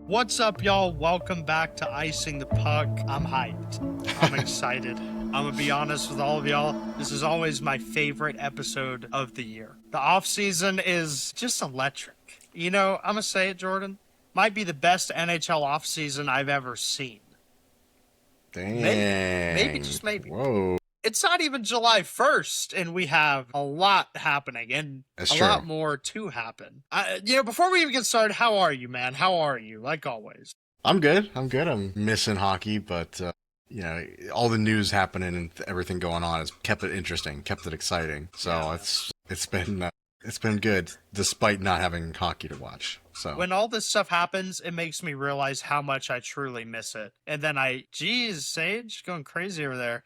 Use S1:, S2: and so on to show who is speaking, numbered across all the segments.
S1: What's up, y'all? Welcome back to Icing the Puck. I'm hyped. I'm excited. I'm gonna be honest with all of y'all. This is always my favorite episode of the year. The offseason is just electric. You know, I'm gonna say it, Jordan. Might be the best NHL offseason I've ever seen.
S2: Dang.
S1: Maybe, just maybe.
S2: Whoa.
S1: It's not even July 1st, and we have a lot happening, and
S2: That's
S1: a
S2: true.
S1: lot more to happen. Before we even get started, how are you, man? How are you? Like always.
S2: I'm good. I'm missing hockey, but all the news happening and everything going on has kept it interesting, kept it exciting. So
S1: Yeah.
S2: it's been good despite not having hockey to watch. So
S1: When all this stuff happens, it makes me realize how much I truly miss it. And then geez, Sage, going crazy over there.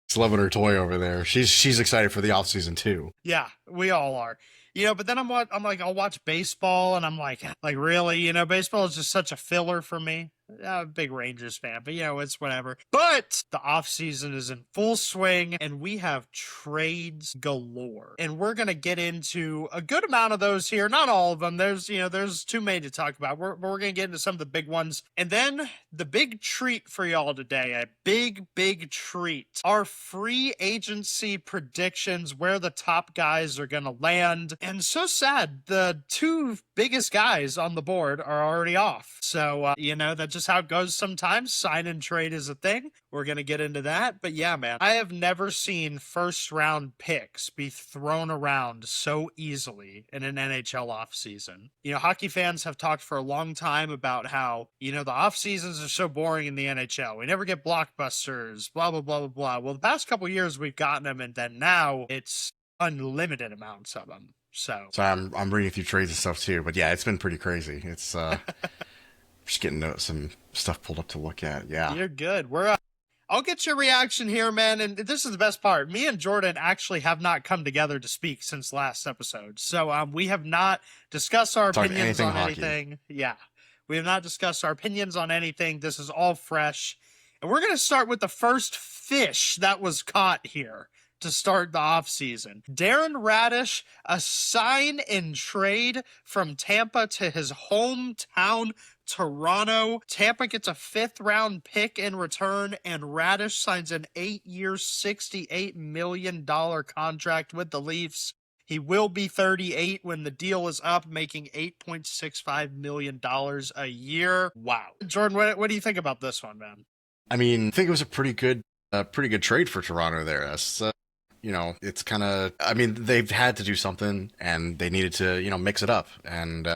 S2: she's loving her toy over there. She's excited for the off season too.
S1: Yeah, we all are. But then I'm like, I'll watch baseball, and I'm like really, baseball is just such a filler for me. I'm a big Rangers fan, but it's whatever. But the offseason is in full swing, and we have trades galore. And we're going to get into a good amount of those here. Not all of them. There's too many to talk about. We're going to get into some of the big ones. And then the big treat for y'all today, a big treat. Our free agency predictions, where the top guys are going to land. And so sad, the two biggest guys on the board are already off. So, that's just how it goes sometimes. Sign and trade is a thing. We're going to get into that. But yeah, man, I have never seen first round picks be thrown around so easily in an NHL offseason. Hockey fans have talked for a long time about how, the off seasons are so boring in the NHL. We never get blockbusters, blah, blah, blah, blah, blah. Well, the past couple years we've gotten them, and then now it's unlimited amounts of them. So
S2: I'm reading through trades and stuff too. But yeah, it's been pretty crazy. It's just getting some stuff pulled up to look at. Yeah,
S1: you're good. I'll get your reaction here, man. And this is the best part. Me and Jordan actually have not come together to speak since last episode. So we have not discussed our opinions on anything. Yeah, we have not discussed our opinions on anything. This is all fresh. And we're going to start with the first fish that was caught here to start the offseason. Darren Radish, a sign and trade from Tampa to his hometown Toronto. Tampa gets a 5th round pick in return, and Radish signs an 8-year, $68 million contract with the Leafs. He will be 38 when the deal is up, making $8.65 million a year. Wow. Jordan, what do you think about this one, man?
S2: I mean, I think it was a pretty good trade for Toronto there. That's, it's kind of, they've had to do something, and they needed to, mix it up, and,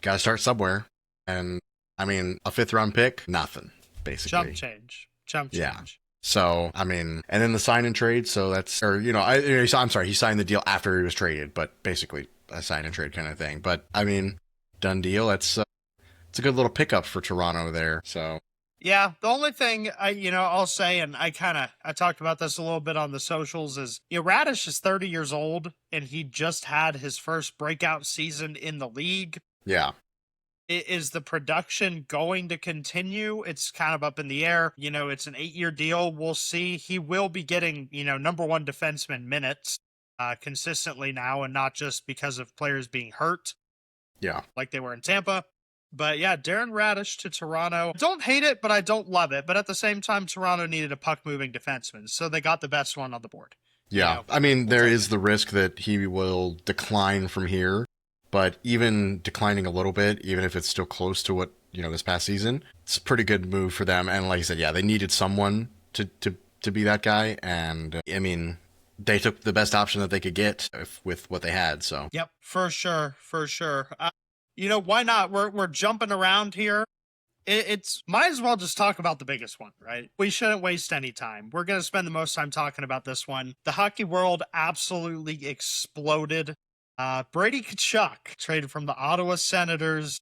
S2: got to start somewhere. And, a 5th round pick, nothing, basically.
S1: Chump change.
S2: Yeah. So, and then the sign and trade, so that's, I'm sorry, he signed the deal after he was traded, but basically a sign and trade kind of thing. But, done deal. It's a good little pickup for Toronto there, so.
S1: Yeah, the only thing I'll say, and I talked about this a little bit on the socials, is Radish is 30 years old, and he just had his first breakout season in the league.
S2: Yeah.
S1: Is the production going to continue? It's kind of up in the air. It's an 8-year deal. We'll see. He will be getting, number one defenseman minutes consistently now, and not just because of players being hurt.
S2: Yeah.
S1: Like they were in Tampa. But yeah, Darren Radish to Toronto. Don't hate it, but I don't love it. But at the same time, Toronto needed a puck-moving defenseman, so they got the best one on the board.
S2: Yeah, there is the risk that he will decline from here, but even declining a little bit, even if it's still close to what, this past season, it's a pretty good move for them. And like I said, yeah, they needed someone to be that guy, and they took the best option that they could get with what they had, so.
S1: Yep, for sure. Why not? We're jumping around here. It's might as well just talk about the biggest one, right? We shouldn't waste any time. We're going to spend the most time talking about this one. The hockey world absolutely exploded. Brady Tkachuk traded from the Ottawa Senators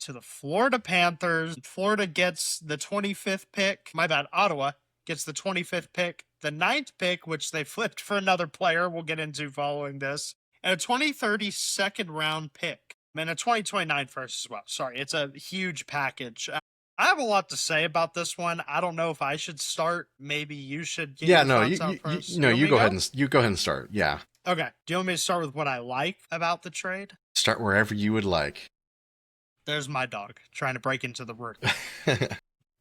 S1: to the Florida Panthers. Florida gets the 25th pick. My bad. Ottawa gets the 25th pick, the 9th pick, which they flipped for another player we'll get into following this, and a 2030 second round pick. And a 2029 first as well. Sorry, it's a huge package. I have a lot to say about this one. I don't know if I should start. Maybe you should.
S2: You go ahead and start. Yeah.
S1: Okay. Do you want me to start with what I like about the trade?
S2: Start wherever you would like.
S1: There's my dog trying to break into the room.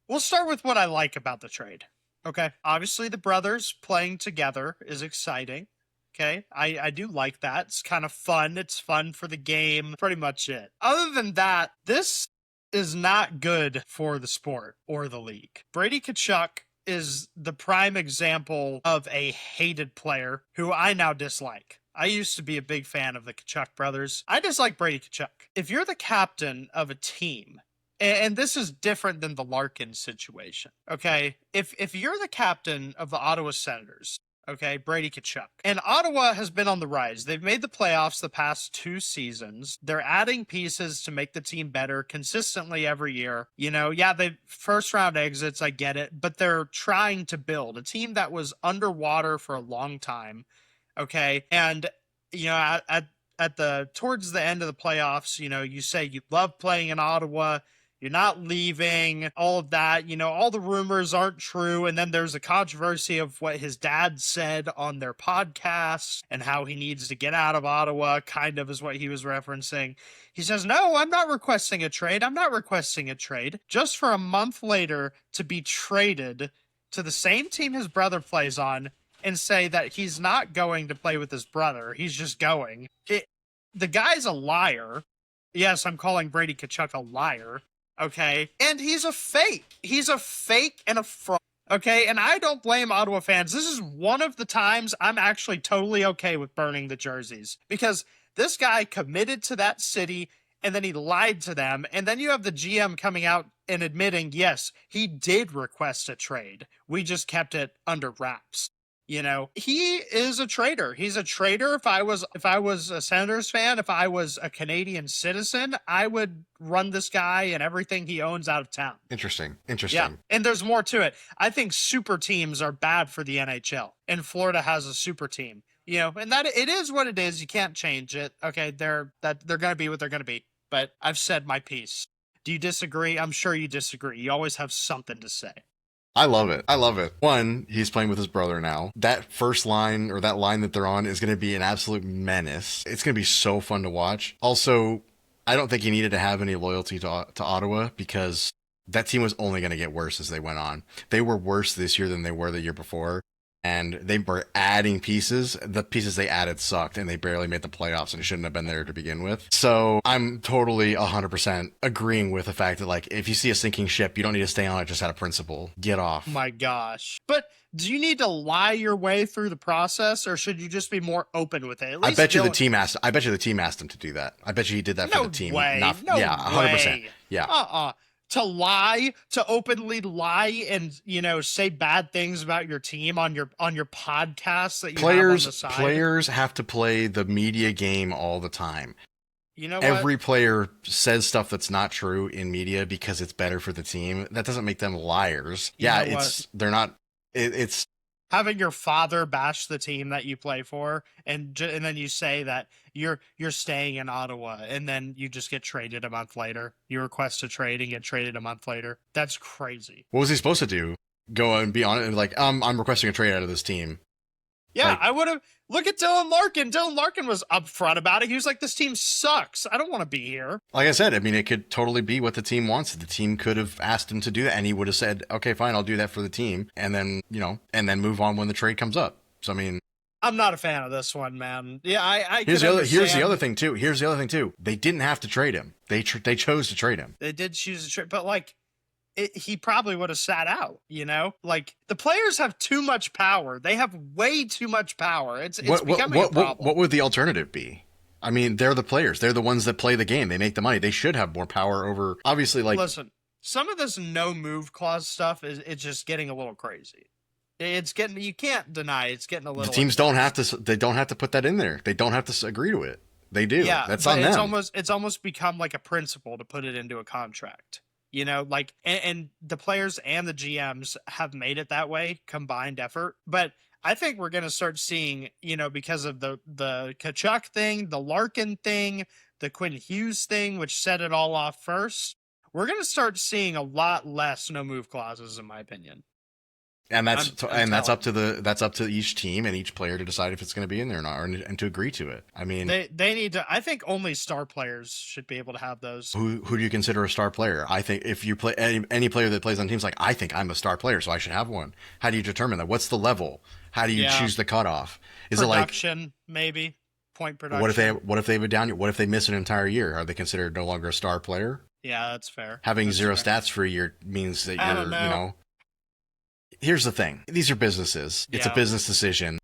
S1: We'll start with what I like about the trade. Okay. Obviously, the brothers playing together is exciting. Okay. I do like that. It's kind of fun. It's fun for the game. Pretty much it. Other than that, this is not good for the sport or the league. Brady Tkachuk is the prime example of a hated player who I now dislike. I used to be a big fan of the Tkachuk brothers. I dislike Brady Tkachuk. If you're the captain of a team, and this is different than the Larkin situation, okay? If you're the captain of the Ottawa Senators, okay, Brady Tkachuk, and Ottawa has been on the rise. They've made the playoffs the past 2 seasons. They're adding pieces to make the team better consistently every year. Yeah, they first round exits, I get it, but they're trying to build a team that was underwater for a long time, okay? And, at the towards the end of the playoffs, you say you love playing in Ottawa. You're not leaving, all of that. All the rumors aren't true. And then there's a controversy of what his dad said on their podcast and how he needs to get out of Ottawa, kind of is what he was referencing. He says, no, I'm not requesting a trade. I'm not requesting a trade. Just for a month later to be traded to the same team his brother plays on and say that he's not going to play with his brother. He's just going. The guy's a liar. Yes, I'm calling Brady Tkachuk a liar. Okay, and he's a fake. He's a fake and a fraud. Okay, and I don't blame Ottawa fans. This is one of the times I'm actually totally okay with burning the jerseys because this guy committed to that city and then he lied to them. And then you have the GM coming out and admitting, yes, he did request a trade. We just kept it under wraps. He is a traitor. He's a traitor. If I was a Senators fan, if I was a Canadian citizen, I would run this guy and everything he owns out of town.
S2: Interesting.
S1: Yeah, and there's more to it. I think super teams are bad for the NHL, and Florida has a super team. And that it is what it is. You can't change it. Okay, they're going to be what they're going to be. But I've said my piece. Do you disagree? I'm sure you disagree. You always have something to say.
S2: I love it. One, he's playing with his brother now. That first line, or that line that they're on, is going to be an absolute menace. It's going to be so fun to watch. Also, I don't think he needed to have any loyalty to Ottawa because that team was only going to get worse as they went on. They were worse this year than they were the year before. And they were adding pieces. The pieces they added sucked, and they barely made the playoffs, and it shouldn't have been there to begin with. So I'm totally 100% agreeing with the fact that, if you see a sinking ship, you don't need to stay on it just out of principle. Get off.
S1: My gosh. But do you need to lie your way through the process, or should you just be more open with it?
S2: I bet you the team asked him to do that. I bet you he did that for the team.
S1: No way.
S2: 100%. Yeah.
S1: To lie, to openly lie and, say bad things about your team on your podcast that you have on the side.
S2: Players have to play the media game all the time.
S1: You know what?
S2: Every player says stuff that's not true in media because it's better for the team. That doesn't make them liars. They're not. It's
S1: having your father bash the team that you play for, and then you say that you're staying in Ottawa, and then you just get traded a month later. You request a trade and get traded a month later. That's crazy.
S2: What was he supposed to do? Go and be on it I'm requesting a trade out of this team.
S1: Yeah, I would have. Look at Dylan Larkin. Dylan Larkin was upfront about it. He was like, this team sucks. I don't want to be here.
S2: Like I said, it could totally be what the team wants. The team could have asked him to do that, and he would have said, okay, fine, I'll do that for the team. And then, and then move on when the trade comes up. So,
S1: I'm not a fan of this one, man. Yeah,
S2: here's the other thing, too. They didn't have to trade him. They chose to trade him.
S1: They did choose to trade, but he probably would have sat out, the players have too much power. They have way too much power. It's becoming a problem.
S2: What would the alternative be? They're the players. They're the ones that play the game. They make the money. They should have more power over, obviously,
S1: Listen, some of this no move clause stuff it's just getting a little crazy. You can't deny it's getting a little.
S2: The teams don't have to put that in there. They don't have to agree to it. They do. Yeah, that's on them.
S1: It's almost become like a principle to put it into a contract. And the players and the GMs have made it that way, combined effort. But I think we're going to start seeing, because of the Tkachuk thing, the Larkin thing, the Quinn Hughes thing, which set it all off first, we're going to start seeing a lot less no move clauses, in my opinion.
S2: And that's
S1: telling
S2: up to that's up to each team and each player to decide if it's going to be in there or not, and to agree to it. I mean,
S1: they need to. I think only star players should be able to have those.
S2: who do you consider a star player? I think if you play any player that plays on teams, like I think I'm a star player, so I should have one. How do you determine that? What's the level? How do you choose the cutoff? Is
S1: production,
S2: it like
S1: maybe point production?
S2: What if they have a down year? What if they miss an entire year? Are they considered no longer a star player?
S1: Yeah, that's fair.
S2: Having
S1: that's
S2: zero
S1: fair.
S2: stats for a year means that
S1: I
S2: you're,
S1: don't know.
S2: you know. Here's the thing. These are businesses. It's a business decision.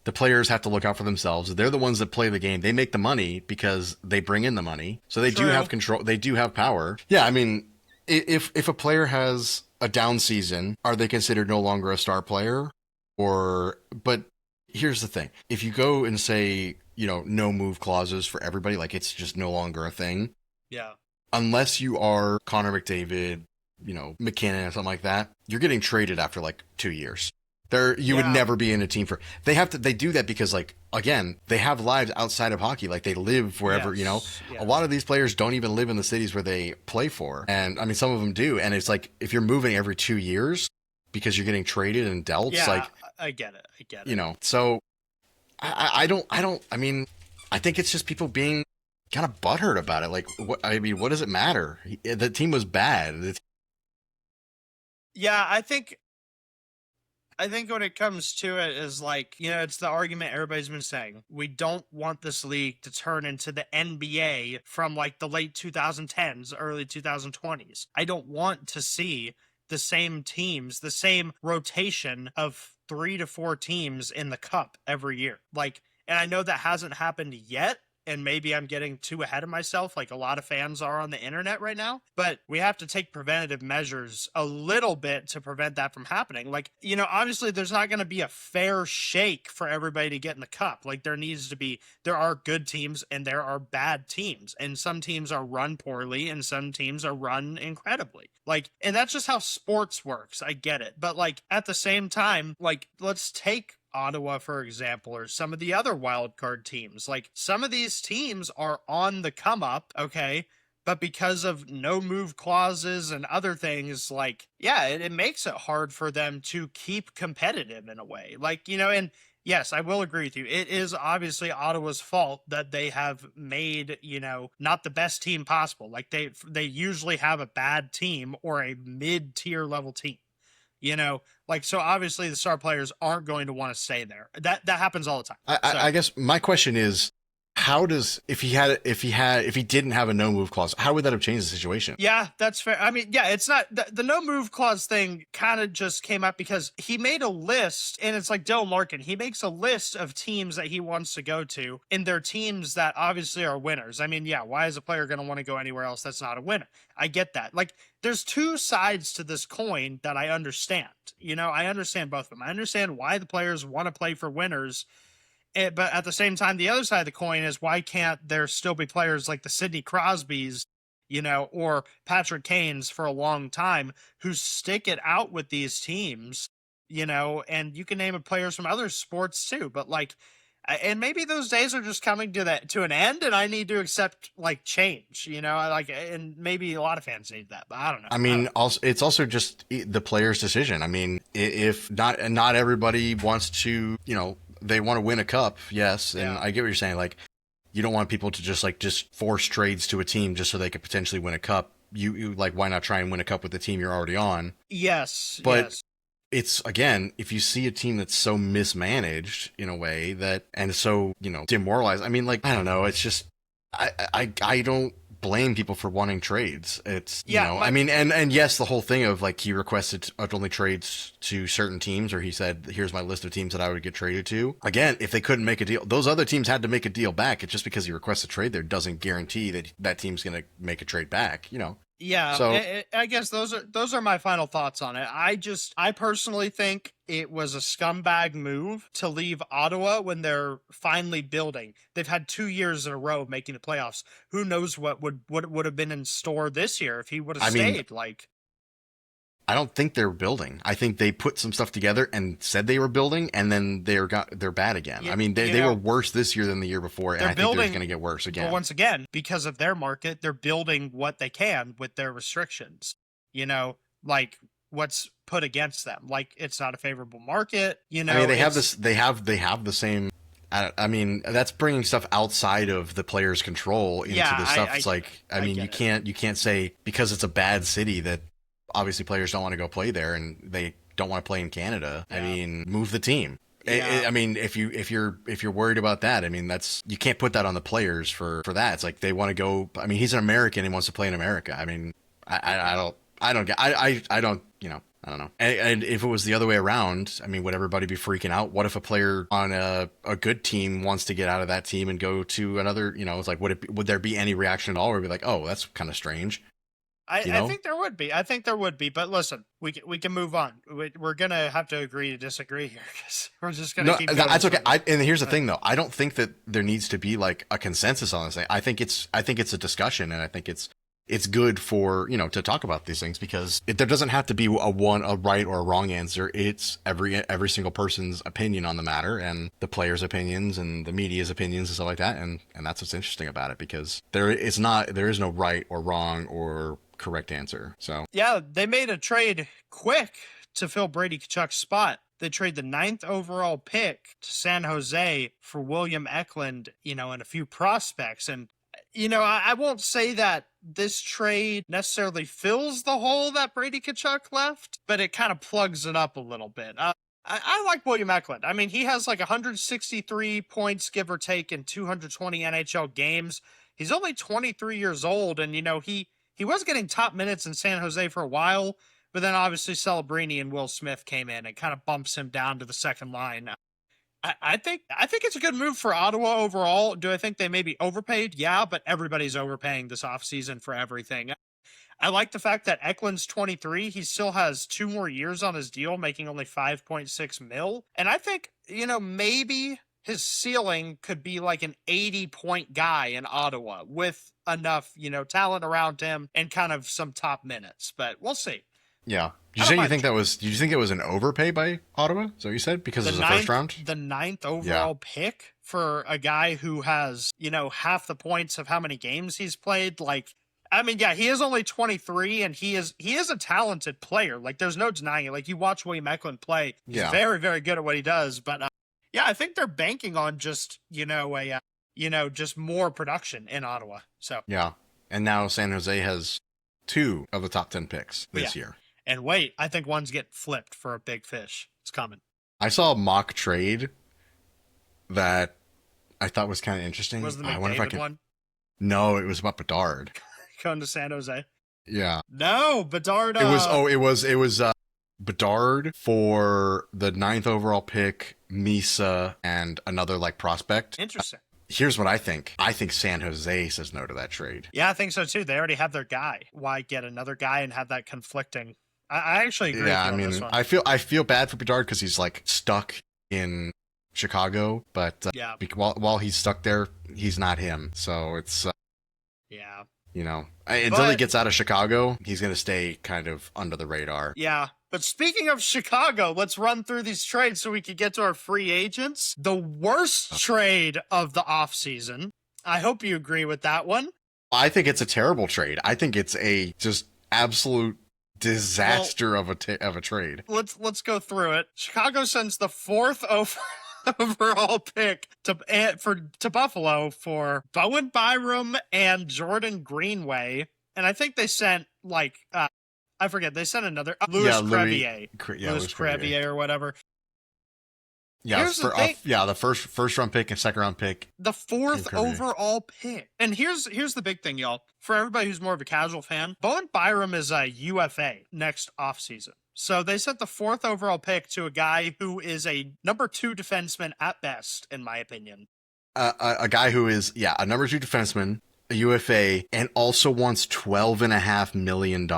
S2: The players have to look out for themselves. They're the ones that play the game. They make the money because they bring in the money. So they do have control. They do have power. Yeah, I mean, if a player has a down season, are they considered no longer a star player? But here's the thing. If you go and say, no move clauses for everybody, like it's just no longer a thing.
S1: Yeah.
S2: Unless you are Connor McDavid, McKinnon or something like that, you're getting traded after like 2 years. You would never be in a team they do that because, like, again, they have lives outside of hockey. Like, they live wherever, a lot of these players don't even live in the cities where they play for. And I mean, some of them do. And it's like, if you're moving every 2 years because you're getting traded and dealt, like,
S1: I get it.
S2: So I mean, I think it's just people being kind of butthurt about it. Like, what does it matter? The team was bad.
S1: Yeah, I think when it comes to it is like, it's the argument everybody's been saying. We don't want this league to turn into the NBA from like the late 2010s, early 2020s. I don't want to see the same teams, the same rotation of 3 to 4 teams in the cup every year. Like, and I know that hasn't happened yet. And maybe I'm getting too ahead of myself, like a lot of fans are on the internet right now. But we have to take preventative measures a little bit to prevent that from happening. Like, obviously there's not going to be a fair shake for everybody to get in the cup. Like, there are good teams and there are bad teams. And some teams are run poorly and some teams are run incredibly. Like, and that's just how sports works. I get it. But like, at the same time, like, let's take Ottawa, for example, or some of the other wild card teams. Like, some of these teams are on the come up, okay, but because of no move clauses and other things, like, it makes it hard for them to keep competitive in a way. Like, and yes, I will agree with you. It is obviously Ottawa's fault that they have made, not the best team possible. Like, they usually have a bad team or a mid-tier level team. Like, so obviously the star players aren't going to want to stay there. That happens all the time.
S2: I guess my question is, how does, if he didn't have a no move clause, how would that have changed the situation?
S1: Yeah, that's fair. I mean, it's not the no move clause thing kind of just came up because he made a list, and it's like Dylan Larkin. He makes a list of teams that he wants to go to, and they're teams that obviously are winners. I mean, why is a player going to want to go anywhere else that's not a winner? I get that. Like, there's two sides to this coin that I understand. I understand both of them. I understand why the players want to play for winners. But at the same time, the other side of the coin is, why can't there still be players like the Sidney Crosbys, or Patrick Kanes for a long time who stick it out with these teams, and you can name players from other sports too. But like, and maybe those days are just coming to an end, and I need to accept like change, and maybe a lot of fans need that, but I don't know.
S2: I mean, it's also just the player's decision. I mean, if not everybody wants to, they want to win a cup, yes, and I get what you're saying. Like, you don't want people to just force trades to a team just so they could potentially win a cup. You like, why not try and win a cup with the team you're already on?
S1: Yes,
S2: but it's, again, if you see a team that's so mismanaged in a way and so demoralized. I mean, like, I don't know. It's just I don't blame people for wanting trades. It's I mean, and yes, the whole thing of like, he requested only trades to certain teams, or he said, here's my list of teams that I would get traded to. Again, if they couldn't make a deal, those other teams had to make a deal back. It's just because he requests a trade there doesn't guarantee that team's going to make a trade back,
S1: Yeah,
S2: so
S1: I guess those are my final thoughts on it. I personally think it was a scumbag move to leave Ottawa when they're finally building. They've had 2 years in a row of making the playoffs. Who knows what would have been in store this year if he would have stayed?
S2: I don't think they're building. I think they put some stuff together and said they were building, and then they're bad again. I mean, they were worse this year than the year before, and I think they're going to get worse again.
S1: But once again, because of their market, they're building what they can with their restrictions. Like, what's put against them. Like, it's not a favorable market, you know.
S2: I mean, they have this. They have the same. I mean, that's bringing stuff outside of the player's control into the stuff. It's like, I mean, you can't say because it's a bad city that obviously players don't want to go play there and they don't want to play in Canada. Yeah. I mean, move the team. Yeah. I mean, if you're worried about that, I mean, you can't put that on the players for that. It's like they want to go. I mean, he's an American and wants to play in America. I mean, I don't, you know. I don't know. And if it was the other way around, I mean, would everybody be freaking out? What if a player on a good team wants to get out of that team and go to another, you know, it's like, would there be any reaction at all? Or be like, oh, that's kind of strange.
S1: I think there would be. But listen, we can move on. We're going to have to agree to disagree here because we're just going to keep going.
S2: That's okay. And here's the thing, though. I don't think that there needs to be like a consensus on this thing. I think it's a discussion, and I think it's good for, you know, to talk about these things because there doesn't have to be a right or a wrong answer. It's every single person's opinion on the matter and the players' opinions and the media's opinions and stuff like that. And that's what's interesting about it because there is no right or wrong or correct answer. So
S1: yeah, they made a trade quick to fill Brady Tkachuk's spot. They trade the 9th overall pick to San Jose for William Eklund, you know, and a few prospects. And you know, I won't say that this trade necessarily fills the hole that Brady Tkachuk left, but it kind of plugs it up a little bit. I like William Eklund. I mean, he has like 163 points, give or take, in 220 NHL games. He's only 23 years old, and, you know, he was getting top minutes in San Jose for a while, but then obviously Celebrini and Will Smith came in and kind of bumps him down to the second line. I think it's a good move for Ottawa overall. Do I think they may be overpaid? Yeah, but everybody's overpaying this offseason for everything. I like the fact that Eklund's 23. He still has 2 more years on his deal, making only $5.6 million. And I think, you know, maybe his ceiling could be like an 80-point guy in Ottawa with enough, you know, talent around him and kind of some top minutes. But we'll see.
S2: Yeah. Did you think it was an overpay by Ottawa? So you said because it was the first round?
S1: The 9th overall pick for a guy who has, you know, half the points of how many games he's played. Like, I mean, yeah, he is only 23 and he is a talented player. Like, there's no denying it. Like, you watch William Eklund play, he's very, very good at what he does. But yeah, I think they're banking on just, you know, just more production in Ottawa. So
S2: yeah. And now San Jose has 2 of the top 10 picks this year.
S1: And wait, I think one's getting flipped for a big fish. It's coming.
S2: I saw a mock trade that I thought was kind of interesting.
S1: Was the McDavid one?
S2: No, it was about Bedard.
S1: Going to San Jose.
S2: Yeah.
S1: No, Bedard.
S2: It was Bedard for the 9th overall pick, Misa, and another like prospect.
S1: Interesting.
S2: Here's what I think. I think San Jose says no to that trade.
S1: Yeah, I think so too. They already have their guy. Why get another guy and have that conflicting? I actually agree.
S2: Yeah,
S1: with you on this one.
S2: I feel bad for Bedard because he's like stuck in Chicago, but while he's stuck there, he's not him. So it's you know, until he gets out of Chicago, he's going to stay kind of under the radar.
S1: Yeah. But speaking of Chicago, let's run through these trades so we can get to our free agents. The worst trade of the offseason. I hope you agree with that one.
S2: I think it's a terrible trade. I think it's a just absolute disaster of a trade.
S1: Let's go through it. Chicago sends the 4th overall pick to Buffalo for Bowen Byram and Jordan Greenway, and I think they sent like I forget, they sent another Louis Crevier or whatever.
S2: Yeah, the first round pick and second round pick.
S1: The 4th overall pick. And here's the big thing, y'all. For everybody who's more of a casual fan, Bowen Byram is a UFA next offseason. So they sent the 4th overall pick to a guy who is a number 2 defenseman at best, in my opinion.
S2: A guy who is, a number 2 defenseman, a UFA, and also wants $12.5 million.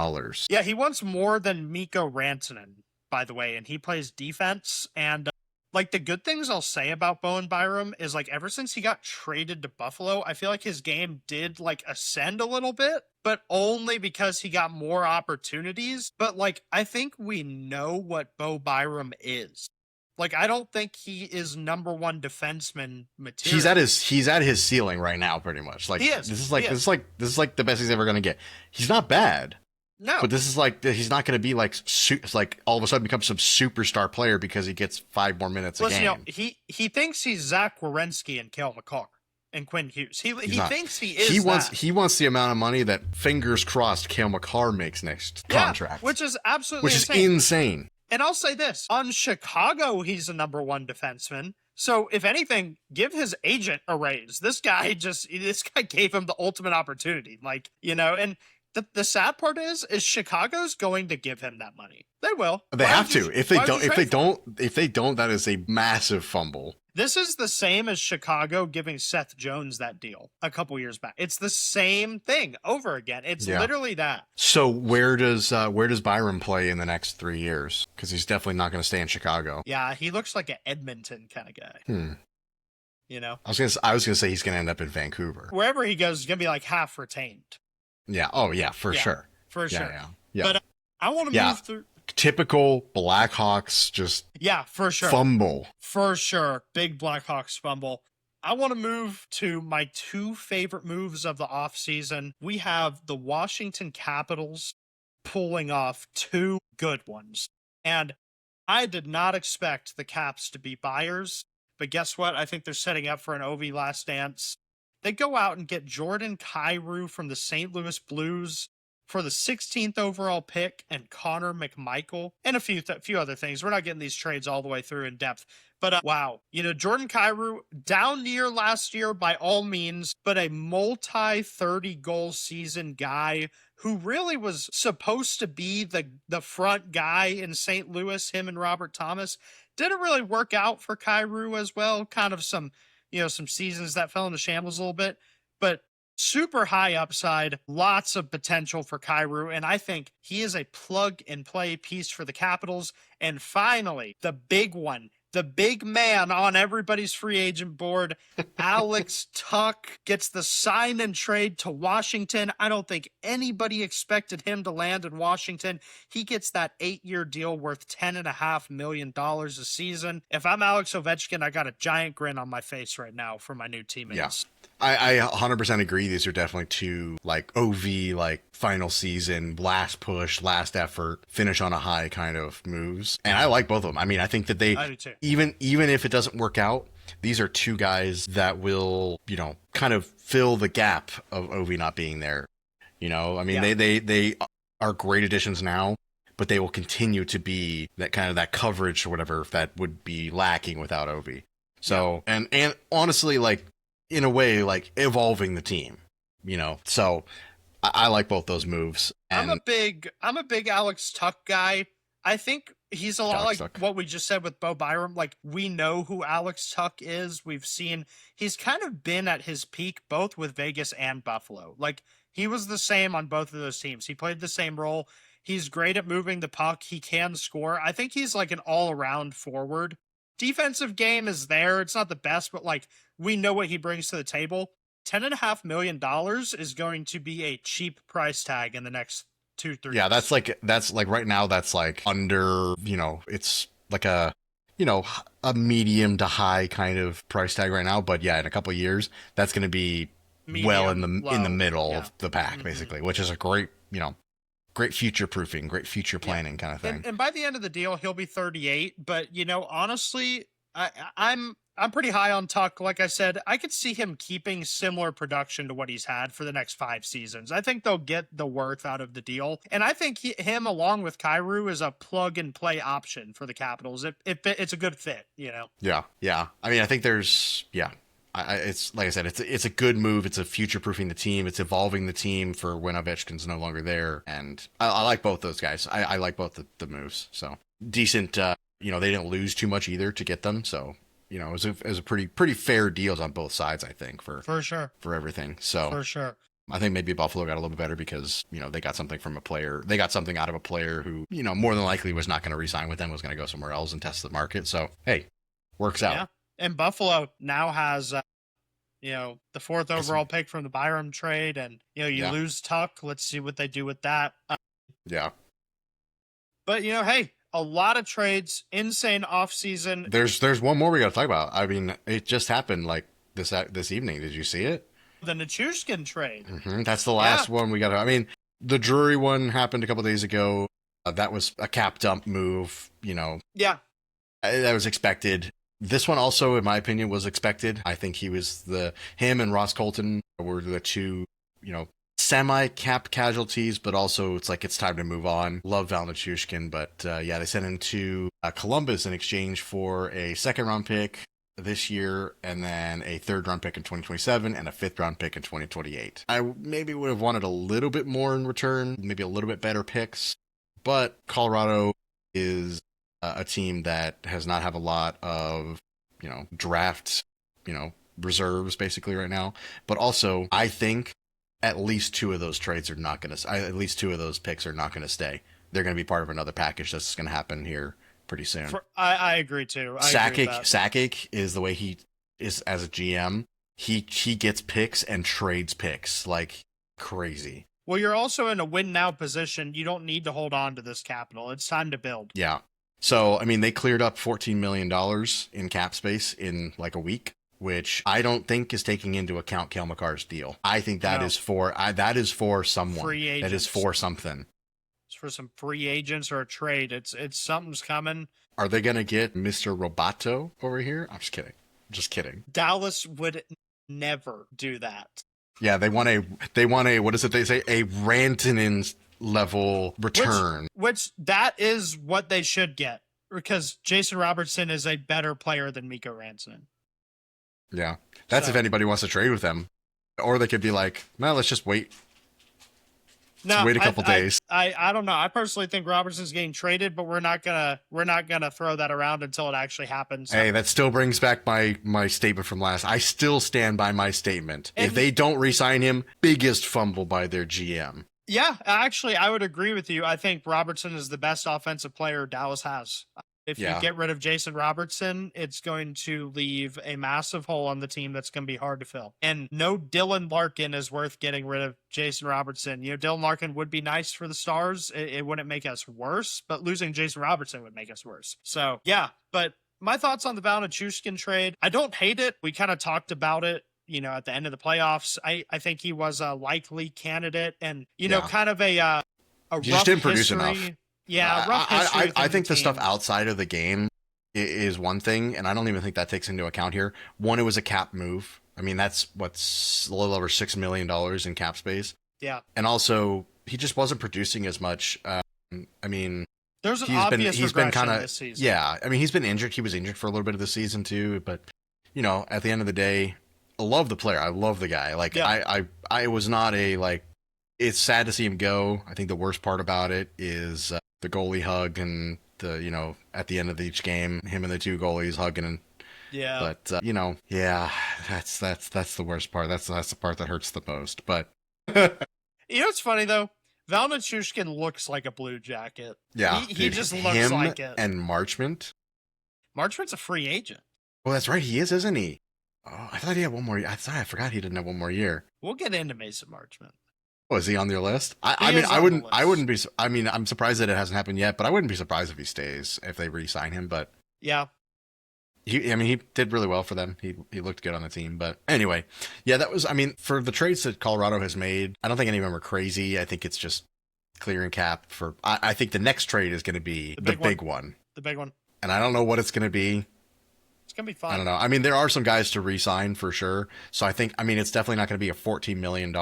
S1: Yeah, he wants more than Mikko Rantanen, by the way, and he plays defense. And like the good things I'll say about Bowen Byram is like ever since he got traded to Buffalo, I feel like his game did like ascend a little bit, but only because he got more opportunities. But like, I think we know what Bo Byram is. Like, I don't think he is number 1 defenseman material.
S2: He's at his ceiling right now, pretty much. Like
S1: he is.
S2: This is like the best he's ever gonna get. He's not bad.
S1: No.
S2: But this is like, he's not going to be like all of a sudden become some superstar player because he gets 5 more minutes a game.
S1: He thinks he's Zach Werenski and Cale Makar and Quinn Hughes. He
S2: not.
S1: thinks he is.
S2: He wants the amount of money that, fingers crossed, Cale Makar makes next contract,
S1: which is absolutely
S2: insane.
S1: And I'll say this, on Chicago, he's a number 1 defenseman. So if anything, give his agent a raise. This guy gave him the ultimate opportunity. Like, and the sad part is Chicago's going to give him that money. They will.
S2: They have to. If they don't, that is a massive fumble.
S1: This is the same as Chicago giving Seth Jones that deal a couple years back. It's the same thing over again. It's literally that.
S2: So where does Byram play in the next 3 years? Because he's definitely not going to stay in Chicago.
S1: Yeah, he looks like an Edmonton kind of guy. I
S2: was gonna say he's gonna end up in Vancouver.
S1: Wherever he goes, he's gonna be like half retained.
S2: Yeah. Oh yeah, for sure.
S1: For sure.
S2: Yeah.
S1: But I want to move through.
S2: Typical Blackhawks, just
S1: for sure.
S2: Fumble.
S1: For sure. Big Blackhawks fumble. I want to move to my 2 favorite moves of the offseason. We have the Washington Capitals pulling off 2 good ones. And I did not expect the Caps to be buyers, but guess what? I think they're setting up for an OV last dance. They go out and get Jordan Kyrou from the St. Louis Blues for the 16th overall pick, and Connor McMichael, and a few other things. We're not getting these trades all the way through in depth. But wow, Jordan Kyrou, down year last year by all means, but a multi-30 goal season guy who really was supposed to be the front guy in St. Louis, him and Robert Thomas. Didn't really work out for Kyrou as well. Kind of some seasons that fell into shambles a little bit, but super high upside, lots of potential for Kyrou, and I think he is a plug-and-play piece for the Capitals. And finally, the big one, the big man on everybody's free agent board, Alex Tuch, gets the sign and trade to Washington. I don't think anybody expected him to land in Washington. He gets that 8-year deal worth $10.5 million a season. If I'm Alex Ovechkin, I got a giant grin on my face right now for my new teammates.
S2: Yeah. I 100% agree. These are definitely 2 OV, final season, last push, last effort, finish on a high kind of moves. And I like both of them. I mean, I think that
S1: I do too.
S2: even if it doesn't work out, these are 2 guys that will, kind of fill the gap of OV not being there. I mean, they are great additions now, but they will continue to be that kind of that coverage or whatever that would be lacking without OV. So, and honestly, in a way, evolving the team, so I like both those moves. And
S1: I'm a big Alex Tuch guy. I think he's a lot like what we just said with Bo Byram. We know who Alex Tuch is. He's kind of been at his peak both with Vegas and Buffalo. He was the same on both of those teams. He played the same role. He's great at moving the puck. He can score. I think he's an all-around forward. Defensive game is there. It's not the best, but we know what he brings to the table. $10.5 million is going to be a cheap price tag in the next 2-3 years.
S2: Yeah, that's right now, that's under, it's a medium to high kind of price tag right now. But yeah, in a couple of years, that's going to be in the middle of the pack, basically, which is a great, great future proofing, great future planning kind of thing.
S1: And by the end of the deal, he'll be 38. But honestly, I'm pretty high on Tuch. Like I said, I could see him keeping similar production to what he's had for the next 5 seasons. I think they'll get the worth out of the deal. And I think him, along with Kyrou, is a plug-and-play option for the Capitals. It's a good fit,
S2: Yeah. I mean, I think there's, it's like I said, it's a good move. It's a future-proofing the team. It's evolving the team for when Ovechkin's no longer there. And I like both those guys. I like both the moves. So decent, they didn't lose too much either to get them. So, it was a pretty fair deals on both sides, I think, for sure, for everything. So
S1: for sure.
S2: I think maybe Buffalo got a little bit better because, they got something from a player. They got something out of a player who, more than likely was not going to re-sign with them, was going to go somewhere else and test the market. So, hey, works out. Yeah.
S1: And Buffalo now has, the 4th overall pick from the Byram trade. And, lose Tuch. Let's see what they do with that.
S2: Yeah.
S1: But, hey, a lot of trades, insane offseason.
S2: There's one more we got to talk about. I mean, it just happened this evening. Did you see it?
S1: The Nichushkin trade.
S2: Mm-hmm. That's the last one we got to. I mean, The Drury one happened a couple days ago. That was a cap dump move.
S1: Yeah.
S2: That was expected. This one also, in my opinion, was expected. I think him and Ross Colton were the two, semi-cap casualties, but also it's time to move on. Love Val Nichushkin, but they sent him to Columbus in exchange for a second-round pick this year, and then a third-round pick in 2027, and a fifth-round pick in 2028. I maybe would have wanted a little bit more in return, maybe a little bit better picks, but Colorado is a team that has not have a lot of, draft, reserves basically right now. But also, I think at least two of those picks are not going to stay. They're going to be part of another package that's going to happen here pretty soon.
S1: I agree too.
S2: Sakic is the way he is as a GM. He gets picks and trades picks like crazy.
S1: Well, you're also in a win now position. You don't need to hold on to this capital. It's time to build.
S2: Yeah. So, they cleared up $14 million in cap space in like a week, which I don't think is taking into account Cale Makar's deal. I think that is for someone.
S1: Free agents.
S2: That is for something.
S1: It's for some free agents or a trade. It's something's coming.
S2: Are they going to get Mr. Roboto over here? I'm just kidding.
S1: Dallas would never do that.
S2: Yeah, they want a what is it they say? A Rantanen level return.
S1: Which that is what they should get, because Jason Robertson is a better player than Mikko Rantanen.
S2: Yeah. That's if anybody wants to trade with them. Or they could be like, well, let's just wait. Wait a couple days.
S1: I don't know. I personally think Robertson's getting traded, but we're not gonna throw that around until it actually happens.
S2: Hey, that still brings back my statement from last. I still stand by my statement. If they don't re-sign him, biggest fumble by their GM.
S1: Yeah, actually, I would agree with you. I think Robertson is the best offensive player Dallas has. If you get rid of Jason Robertson, it's going to leave a massive hole on the team that's going to be hard to fill. And no Dylan Larkin is worth getting rid of Jason Robertson. Dylan Larkin would be nice for the Stars. It wouldn't make us worse, but losing Jason Robertson would make us worse. So, yeah, but my thoughts on the Val Nichushkin trade, I don't hate it. We kind of talked about it, at the end of the playoffs. I think he was a likely candidate and, kind of a rough
S2: he just didn't produce enough.
S1: Yeah, rough history.
S2: I think the stuff outside of the game is one thing, and I don't even think that takes into account here. One, it was a cap move. That's what's a little over $6 million in cap space.
S1: Yeah.
S2: And also, he just wasn't producing as much.
S1: There's an obvious regression this season.
S2: Yeah, he's been injured. He was injured for a little bit of the season too, but at the end of the day, I love the player. I love the guy. I was not it's sad to see him go. I think the worst part about it is the goalie hug and the, at the end of each game, him and the two goalies hugging. And
S1: yeah.
S2: But, that's the worst part. That's the part that hurts the most. But
S1: it's funny though. Val Nichushkin looks like a Blue Jacket.
S2: Yeah.
S1: He just looks like it.
S2: And Marchment.
S1: Marchment's a free agent.
S2: Well, that's right. He is, isn't he? Oh, I thought he had one more. I forgot he didn't have one more year.
S1: We'll get into Mason Marchment.
S2: Oh, is he on your list? I wouldn't be. I'm surprised that it hasn't happened yet, but I wouldn't be surprised if he stays, if they re-sign him. But
S1: yeah,
S2: he did really well for them. He looked good on the team. But anyway, yeah, that was. For the trades that Colorado has made, I don't think any of them are crazy. I think it's just clearing cap for. I think the next trade is going to be the big one.
S1: The big one.
S2: And I don't know what it's going to be.
S1: It's going to be fun.
S2: I don't know. There are some guys to re-sign for sure. So I think. It's definitely not going to be a $14 million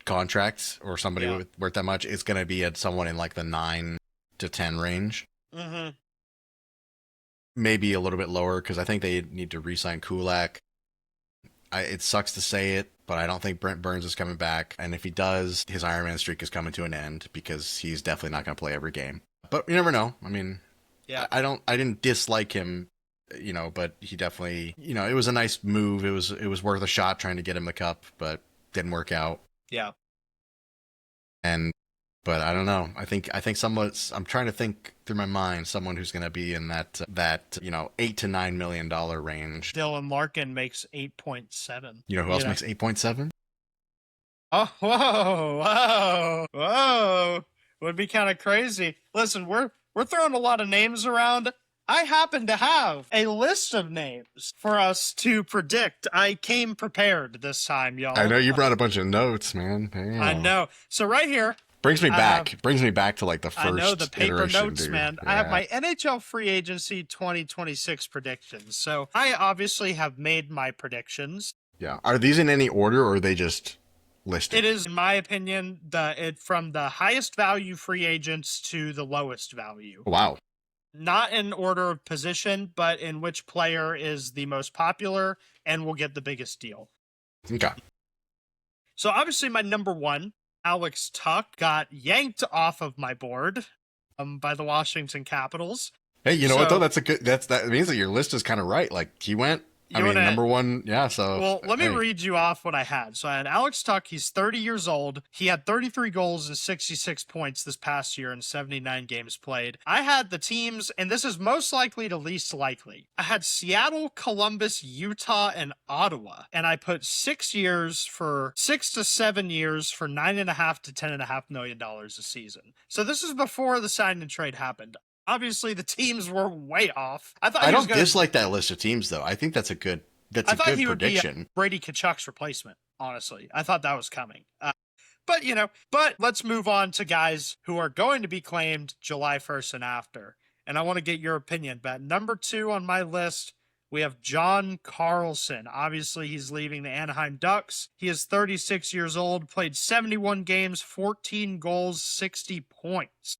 S2: contract or somebody worth that much. It's going to be at someone in the 9 to 10 range.
S1: Mm-hmm.
S2: Maybe a little bit lower because I think they need to re-sign Kulak. It sucks to say it, but I don't think Brent Burns is coming back. And if he does, his Ironman streak is coming to an end because he's definitely not going to play every game. But you never know.
S1: Yeah.
S2: I didn't dislike him, but he definitely, it was a nice move. It was worth a shot trying to get him the cup, but didn't work out.
S1: Yeah.
S2: But I don't know. I think I'm trying to think through my mind someone who's going to be in that $8 to $9 million range.
S1: Dylan Larkin makes 8.7.
S2: You know who else makes 8.7?
S1: Oh, whoa. Would be kind of crazy. Listen, we're throwing a lot of names around. I happen to have a list of names for us to predict. I came prepared this time, y'all.
S2: I know you brought a bunch of notes, man.
S1: I
S2: Damn.
S1: know. So right here,
S2: Brings me
S1: I
S2: back.
S1: have-
S2: Brings me back to like the
S1: I know the
S2: first
S1: paper
S2: iteration,
S1: notes,
S2: dude.
S1: man. I have my NHL free agency 2026 predictions. So I obviously have made my predictions.
S2: Yeah. Are these in any order, or are they just listed?
S1: It is, in my opinion, from the highest value free agents to the lowest value.
S2: Wow.
S1: Not in order of position, but in which player is the most popular and will get the biggest deal.
S2: Okay.
S1: So obviously my number one, Alex Tuck, got yanked off of my board by the Washington Capitals.
S2: Hey, you know what though? That means that your list is kind of right. Like he went. Number one. Yeah. So.
S1: Well, let me read you off what I had. So I had Alex Tuck. He's 30 years old. He had 33 goals and 66 points this past year in 79 games played. I had the teams, and this is most likely to least likely. I had Seattle, Columbus, Utah, and Ottawa. And I put 6 to 7 years for $9.5 to $10.5 million a season. So this is before the sign and trade happened. Obviously, the teams were way off.
S2: I don't dislike that list of teams, though. I think that's a good. That's a good prediction.
S1: Would be Brady Tkachuk's replacement. Honestly, I thought that was coming. But let's move on to guys who are going to be claimed July 1st and after. And I want to get your opinion. But number 2 on my list, we have John Carlson. Obviously, he's leaving the Anaheim Ducks. He is 36 years old, played 71 games, 14 goals, 60 points.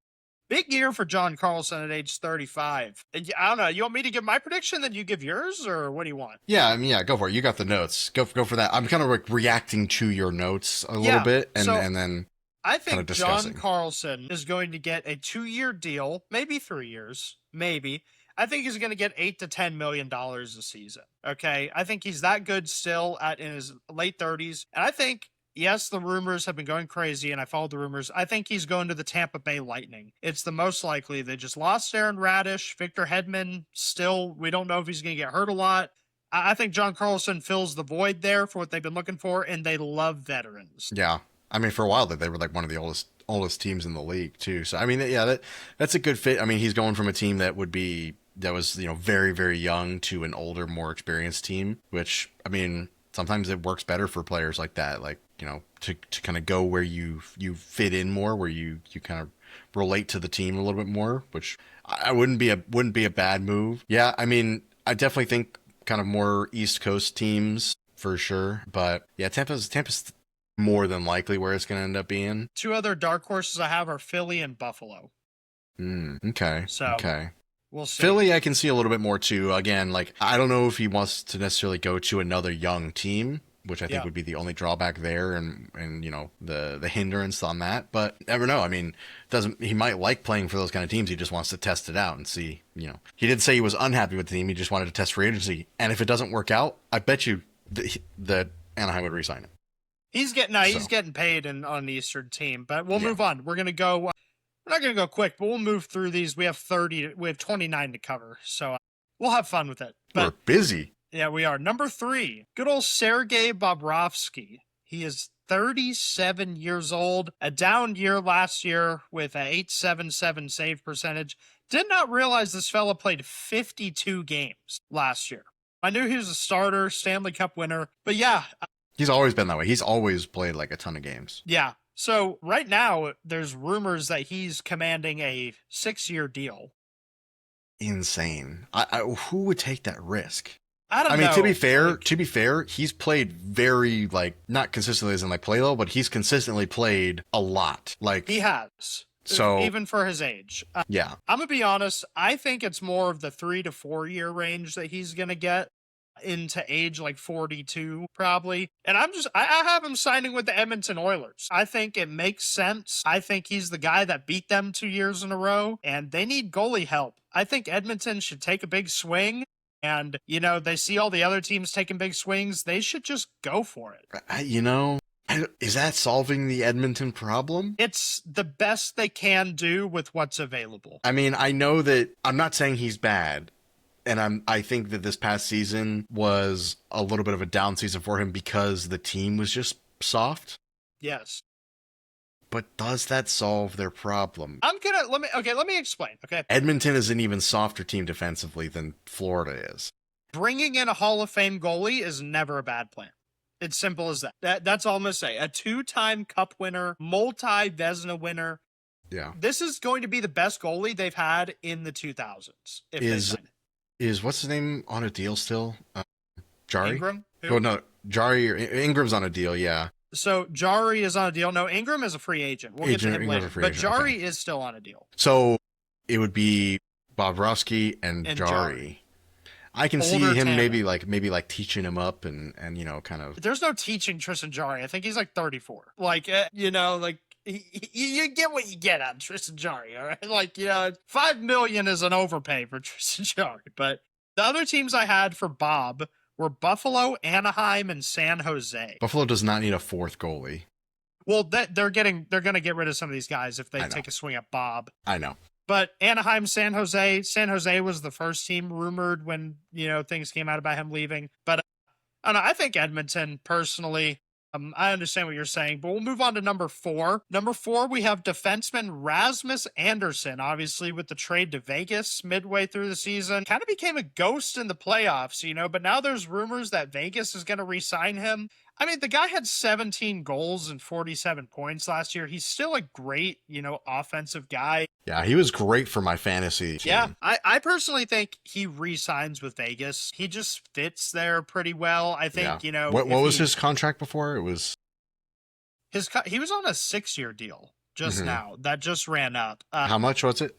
S1: Big year for John Carlson at age 35. I don't know. You want me to give my prediction, then you give yours, or what do you want?
S2: Yeah, go for it. You got the notes. Go for that. I'm kind of like reacting to your notes a little bit, and then
S1: I think John Carlson is going to get a 2-year deal, maybe 3 years, maybe. I think he's going to get $8 to $10 million a season. Okay, I think he's that good still in his late 30s, and I think. Yes, the rumors have been going crazy, and I followed the rumors. I think he's going to the Tampa Bay Lightning. It's the most likely. They just lost Aaron Radish. Victor Hedman, still, we don't know if he's going to get hurt a lot. I think John Carlson fills the void there for what they've been looking for, and they love veterans.
S2: Yeah. I mean, for a while, they were like one of the oldest teams in the league, too. So, I mean, yeah, that's a good fit. I mean, he's going from a team that was, very, very young to an older, more experienced team, which, I mean, sometimes it works better for players like that. Like, to kind of go where you fit in more, where you kind of relate to the team a little bit more, which I wouldn't be a bad move. Yeah, I mean, I definitely think kind of more East Coast teams for sure, but yeah, Tampa's more than likely where it's going to end up being.
S1: 2 other dark horses I have are Philly and Buffalo.
S2: Okay.
S1: So
S2: okay.
S1: We'll see.
S2: Philly, I can see a little bit more too. Again, like I don't know if he wants to necessarily go to another young team, which I think would be the only drawback there, and the hindrance on that. But never know. I mean, he might like playing for those kind of teams. He just wants to test it out and see. He did say he was unhappy with the team. He just wanted to test free agency, and if it doesn't work out, I bet you that Anaheim would re-sign him.
S1: He's getting paid on an Eastern team. But we'll move on. We're gonna go. We're not going to go quick, but we'll move through these. We have 29 to cover, so we'll have fun with it. But,
S2: we're busy.
S1: Yeah, we are. Number 3, good old Sergei Bobrovsky. He is 37 years old, a down year last year with a .877 save percentage. Did not realize this fella played 52 games last year. I knew he was a starter, Stanley Cup winner, but yeah.
S2: He's always been that way. He's always played like a ton of games.
S1: Yeah. So right now, there's rumors that he's commanding a 6-year deal.
S2: Insane. Who would take that risk?
S1: I don't know.
S2: I mean, to be fair, he's played very not consistently as in play low, but he's consistently played a lot.
S1: He has.
S2: So
S1: even for his age.
S2: Yeah.
S1: I'm going to be honest. I think it's more of the 3 to 4 year range that he's going to get into age 42 probably. And I have him signing with the Edmonton Oilers. I think it makes sense. I think he's the guy that beat them 2 years in a row, and they need goalie help. I think Edmonton should take a big swing, and they see all the other teams taking big swings. They should just go for it.
S2: Is that solving the Edmonton problem?
S1: It's the best they can do with what's available.
S2: I mean, I know that I'm not saying he's bad. And I think that this past season was a little bit of a down season for him because the team was just soft.
S1: Yes.
S2: but does that solve their problem?
S1: Let me explain. Okay.
S2: Edmonton is an even softer team defensively than Florida is.
S1: Bringing in a Hall of Fame goalie is never a bad plan. It's simple as that. That's all I'm going to say. A 2-time Cup winner, multi-Vezina winner.
S2: Yeah.
S1: This is going to be the best goalie they've had in the 2000s. If they sign it.
S2: Is what's his name on a deal still? Jari?
S1: Ingram?
S2: Oh, no. Jari or Ingram's on a deal, yeah.
S1: So Jari is on a deal. No, Ingram is a free agent. We'll get to him later. But Jari is still on a deal.
S2: So it would be Bobrovsky and Jari. I can see him maybe like teaching him up and kind of.
S1: There's no teaching Tristan Jari. I think he's like 34. Like you get what you get out of Tristan Jari. All right, like $5 million is an overpay for Tristan Jari. But the other teams I had for Bob were Buffalo, Anaheim, and San Jose.
S2: Buffalo does not need a fourth goalie.
S1: Well, they're going to get rid of some of these guys if they take a swing at Bob.
S2: I know. But
S1: Anaheim, San Jose was the first team rumored when, things came out about him leaving. But I don't know, I think Edmonton, personally, I understand what you're saying, but we'll move on to number 4. Number 4, we have defenseman Rasmus Andersson, obviously with the trade to Vegas midway through the season. Kind of became a ghost in the playoffs, but now there's rumors that Vegas is going to re-sign him. I mean, the guy had 17 goals and 47 points last year. He's still a great, offensive guy.
S2: Yeah, he was great for my fantasy team.
S1: Yeah, I personally think he re-signs with Vegas. He just fits there pretty well. I think,
S2: What was his contract before? It was...
S1: He was on a 6-year deal just now. That just ran up.
S2: How much was it?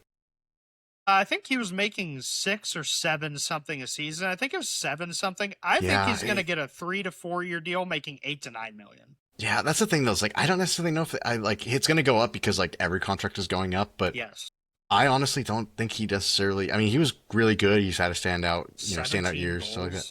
S1: I think he was making 6 or 7 something a season. I think it was 7 something. I think he's going to get a 3 to 4 year deal making $8 to $9 million.
S2: Yeah, that's the thing though. It's like, I don't necessarily know if it's going to go up because like every contract is going up, but
S1: yes,
S2: I honestly don't think he necessarily, I mean, he was really good. He's had a standout years. So like that.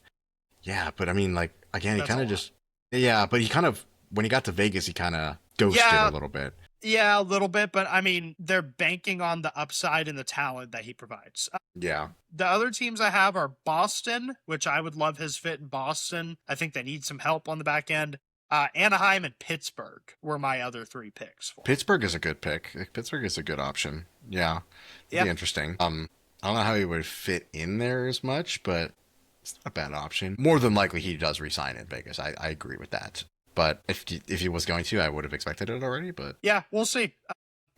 S2: Yeah. But I mean, like, again, he kind of just, but he kind of, when he got to Vegas, he kind of ghosted a little bit.
S1: Yeah, a little bit, but I mean, they're banking on the upside and the talent that he provides.
S2: Yeah.
S1: The other teams I have are Boston, which I would love his fit in Boston. I think they need some help on the back end. Anaheim and Pittsburgh were my other 3 picks.
S2: Pittsburgh is a good pick. Pittsburgh is a good option. Yeah. It'd be interesting. I don't know how he would fit in there as much, but it's not a bad option. More than likely, he does resign in Vegas. I agree with that. But if he was going to, I would have expected it already. But
S1: yeah, we'll see.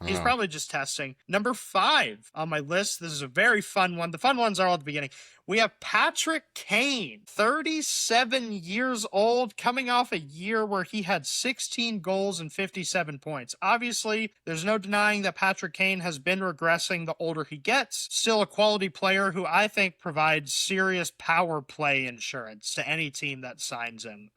S1: He's probably just testing. Number 5 on my list. This is a very fun one. The fun ones are all at the beginning. We have Patrick Kane, 37 years old, coming off a year where he had 16 goals and 57 points. Obviously, there's no denying that Patrick Kane has been regressing the older he gets. Still a quality player who I think provides serious power play insurance to any team that signs him.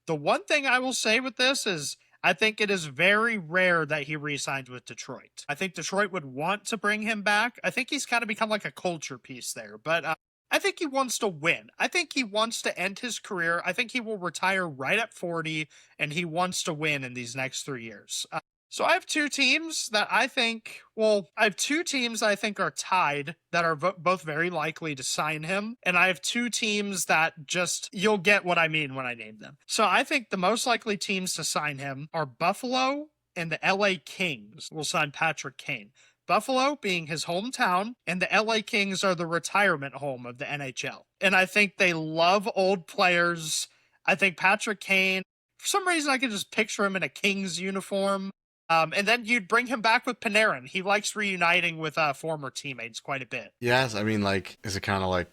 S1: The one thing I will say with this is I think it is very rare that he re-signs with Detroit. I think Detroit would want to bring him back. I think he's kind of become like a culture piece there, but I think he wants to win. I think he wants to end his career. I think he will retire right at 40, and he wants to win in these next 3 years. So I have 2 teams that I think, are tied that are both very likely to sign him. And I have 2 teams that just, you'll get what I mean when I name them. So I think the most likely teams to sign him are Buffalo and the LA Kings will sign Patrick Kane. Buffalo being his hometown, and the LA Kings are the retirement home of the NHL. And I think they love old players. I think Patrick Kane, for some reason I can just picture him in a Kings uniform. And then you'd bring him back with Panarin. He likes reuniting with former teammates quite a bit.
S2: Yes, I mean, like, is it kind of like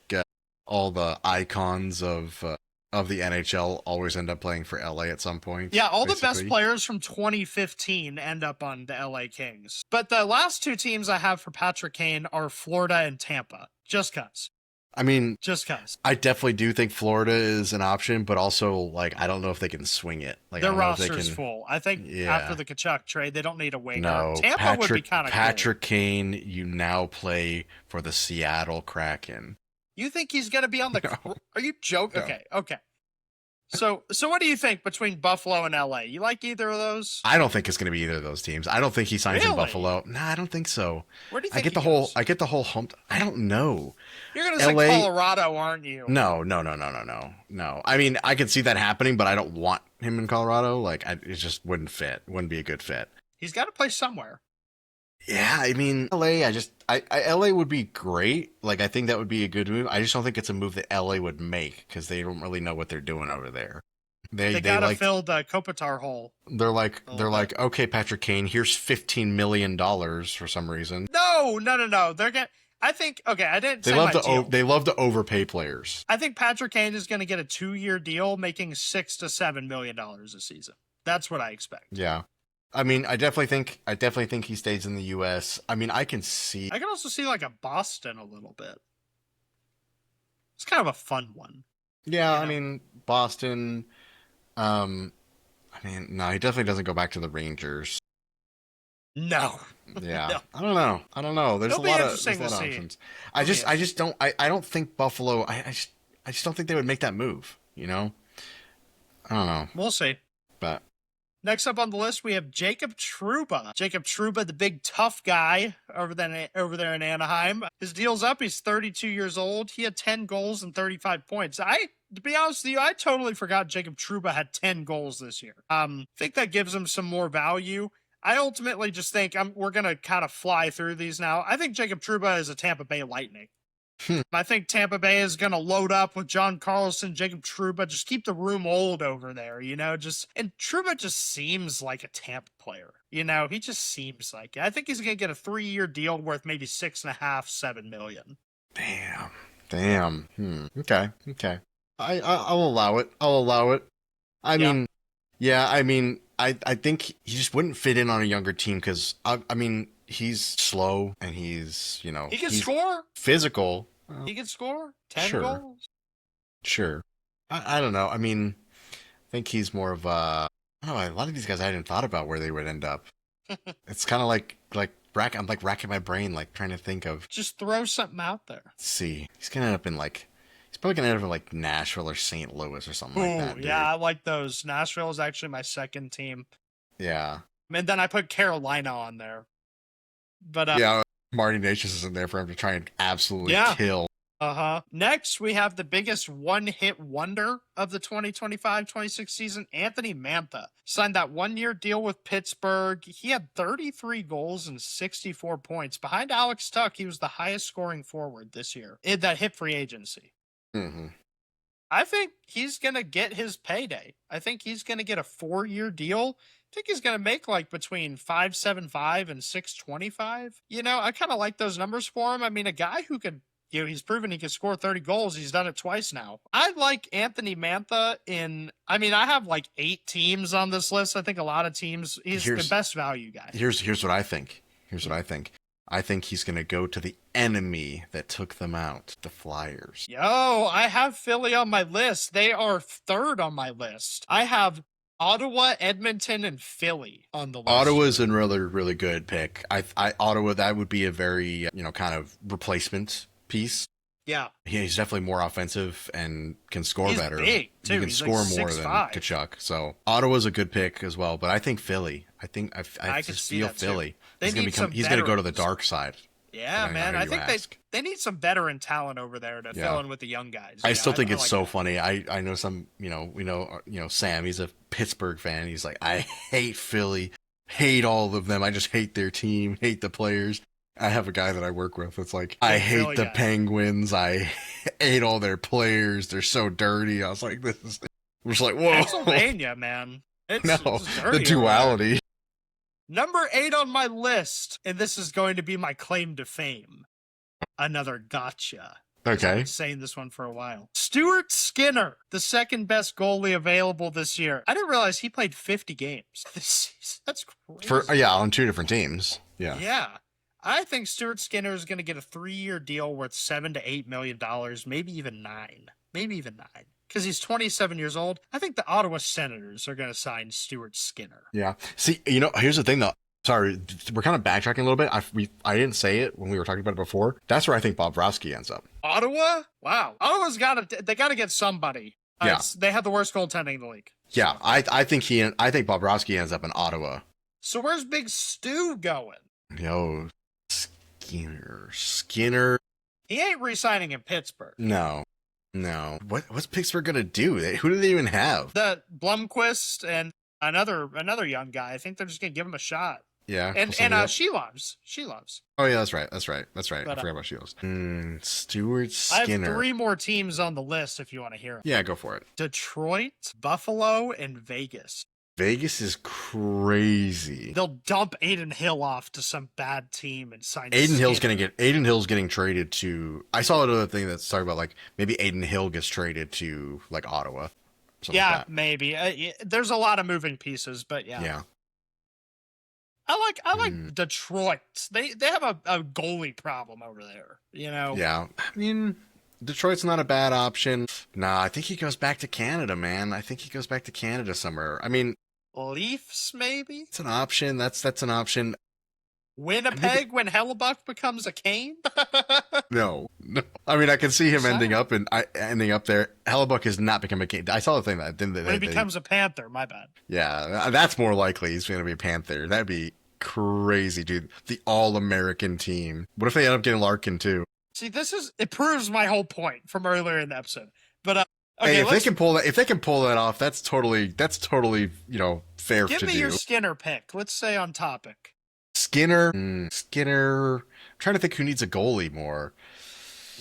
S2: all the icons of the NHL always end up playing for LA at some point?
S1: Yeah, all basically. The best players from 2015 end up on the LA Kings. But the last 2 teams I have for Patrick Kane are Florida and Tampa, just cuz.
S2: I mean,
S1: just cuz.
S2: I definitely do think Florida is an option, but also, like, I don't know if they can swing it. Like,
S1: their roster's full. I think after the Tkachuk trade, they don't need a winger.
S2: No,
S1: Tampa would be kind of
S2: Patrick Kane, you now play for the Seattle Kraken.
S1: You think he's going to be on the...
S2: No.
S1: Are you joking?
S2: No.
S1: Okay. So what do you think between Buffalo and LA? You like either of those?
S2: I don't think it's going to be either of those teams. I don't think he signs in Buffalo. No, I don't think so.
S1: Where do you think
S2: I get the whole hump. I don't know.
S1: You're going to say Colorado, aren't you?
S2: No. I mean, I could see that happening, but I don't want him in Colorado. Like, it just wouldn't fit. Wouldn't be a good fit.
S1: He's got to play somewhere.
S2: Yeah, I mean, LA, LA would be great. Like, I think that would be a good move. I just don't think it's a move that LA would make because they don't really know what they're doing over there.
S1: They
S2: They
S1: got to
S2: like
S1: fill the Kopitar hole.
S2: they're like, okay, Patrick Kane, here's $15 million for some reason.
S1: No. They're going to. I think, okay, I didn't say my deal.
S2: They love to overpay players.
S1: I think Patrick Kane is going to get a 2-year deal making $6 to $7 million a season. That's what I expect.
S2: Yeah. I mean, I definitely think he stays in the US. I mean, I can
S1: also see like a Boston a little bit. It's kind of a fun one.
S2: Yeah, I mean, Boston, I mean, no, he definitely doesn't go back to the Rangers.
S1: No.
S2: Yeah.
S1: No.
S2: I don't know. There's a lot of options. I don't think Buffalo, I just don't think they would make that move, you know? I don't know.
S1: We'll see.
S2: But
S1: next up on the list, we have Jacob Trouba. Jacob Trouba, the big tough guy over there in Anaheim. His deal's up. He's 32 years old. He had 10 goals and 35 points. To be honest with you, I totally forgot Jacob Trouba had 10 goals this year. I think that gives him some more value. I ultimately just think we're going to kind of fly through these now. I think Jacob Trouba is a Tampa Bay Lightning. I think Tampa Bay is going to load up with John Carlson, Jacob Trouba, just keep the room old over there, and Trouba just seems like a Tampa player. He just seems like it. I think he's going to get a 3-year deal worth maybe $6.5-7 million.
S2: Damn. Okay. I'll allow it. I mean, I think he just wouldn't fit in on a younger team because, I mean, he's slow and he's
S1: score.
S2: Physical.
S1: He can score 10 goals.
S2: Sure. I don't know. I mean, I think he's more of a lot of these guys I hadn't thought about where they would end up. It's kind of I'm racking my brain, like trying to think of.
S1: Just throw something out there.
S2: Let's see. He's probably gonna end up in like Nashville or St. Louis or something like that. Dude.
S1: Yeah, I like those. Nashville is actually my second team.
S2: Yeah.
S1: And then I put Carolina on there. But
S2: Marty Natchez is in there for him to try and absolutely kill.
S1: Next, we have the biggest one-hit wonder of the 2025-26 season, Anthony Mantha. Signed that 1-year deal with Pittsburgh. He had 33 goals and 64 points. Behind Alex Tuch, he was the highest scoring forward this year that hit free agency.
S2: Mm-hmm.
S1: I think he's going to get his payday. I think he's going to get a 4-year deal. I think he's going to make like between $575 and $625. I kind of like those numbers for him. I mean, a guy who could, he's proven he can score 30 goals. He's done it twice now. I like Anthony Mantha I have like 8 teams on this list. I think a lot of teams, he's the best value guy.
S2: Here's what I think. I think he's going to go to the enemy that took them out, the Flyers.
S1: Yo, I have Philly on my list. They are 3rd on my list. I have Ottawa, Edmonton, and Philly on the list.
S2: Ottawa's a really, really good pick. Ottawa, that would be a very, kind of replacement piece.
S1: Yeah.
S2: He's definitely more offensive and can score better.
S1: He's big, too.
S2: He can score more than Tkachuk. So Ottawa's a good pick as well. But I think Philly. I just feel Philly. He's going to go to the dark side.
S1: Yeah, man. I think they need some veteran talent over there to fill in with the young guys.
S2: I still think it's so funny. I know some, Sam, he's a Pittsburgh fan. He's like, I hate Philly, hate all of them. I just hate their team, hate the players. I have a guy that I work with that's like, I hate the Penguins. I hate all their players. They're so dirty. I was like, I'm just like, whoa.
S1: Pennsylvania, man. It's
S2: the duality.
S1: Number 8 on my list, and this is going to be my claim to fame. Another gotcha.
S2: Okay.
S1: I've been saying this one for a while. Stuart Skinner, the second best goalie available this year. I didn't realize he played 50 games this season. That's crazy.
S2: On 2 different teams. Yeah.
S1: Yeah. I think Stuart Skinner is going to get a 3-year deal worth $7 to $8 million, maybe even 9. Because he's 27 years old. I think the Ottawa Senators are going to sign Stuart Skinner.
S2: Yeah. See, here's the thing, though. Sorry, we're kind of backtracking a little bit. I didn't say it when we were talking about it before. That's where I think Bobrovsky ends up.
S1: Ottawa? Wow. Ottawa's got to get somebody.
S2: Yeah.
S1: They have the worst goaltending in the league.
S2: Yeah, I think Bobrovsky ends up in Ottawa.
S1: So where's Big Stu going?
S2: Yo, Skinner.
S1: He ain't re-signing in Pittsburgh.
S2: No. What's Pittsburgh gonna do? Who do they even have?
S1: The Blomqvist and another young guy. I think they're just gonna give him a shot.
S2: Yeah.
S1: And she loves.
S2: Oh yeah, that's right.
S1: But,
S2: I forgot about Shields. Stuart
S1: I have
S2: Skinner.
S1: 3 more teams on the list if you want to hear them.
S2: Yeah, go for it.
S1: Detroit, Buffalo, and Vegas.
S2: Vegas is crazy.
S1: They'll dump Aiden Hill off to some bad team and sign
S2: Aiden
S1: Skinner.
S2: Hill's getting traded to. I saw another thing that's talking about like maybe Aiden Hill gets traded to like Ottawa.
S1: Yeah,
S2: like that.
S1: maybe. There's a lot of moving pieces, but yeah.
S2: Yeah.
S1: I like Detroit. They have a goalie problem over there, you know.
S2: Yeah. I mean, Detroit's not a bad option. Nah, I think he goes back to Canada, man. I think he goes back to Canada somewhere. I mean,
S1: Leafs, maybe?
S2: it's an option. That's an option.
S1: Winnipeg when Hellebuck becomes a Kane?
S2: No. I mean, I can see him ending up there. Hellebuck has not become a Kane. I saw the thing that
S1: when he becomes a Panther, my bad.
S2: Yeah, that's more likely. He's going to be a Panther. That'd be crazy, dude. The all-American team. What if they end up getting Larkin too?
S1: See, it proves my whole point from earlier in the episode. But okay,
S2: hey, if they can pull that off, that's totally, fair to do.
S1: Give me your Skinner pick. Let's stay on topic.
S2: Skinner. I'm trying to think who needs a goalie more.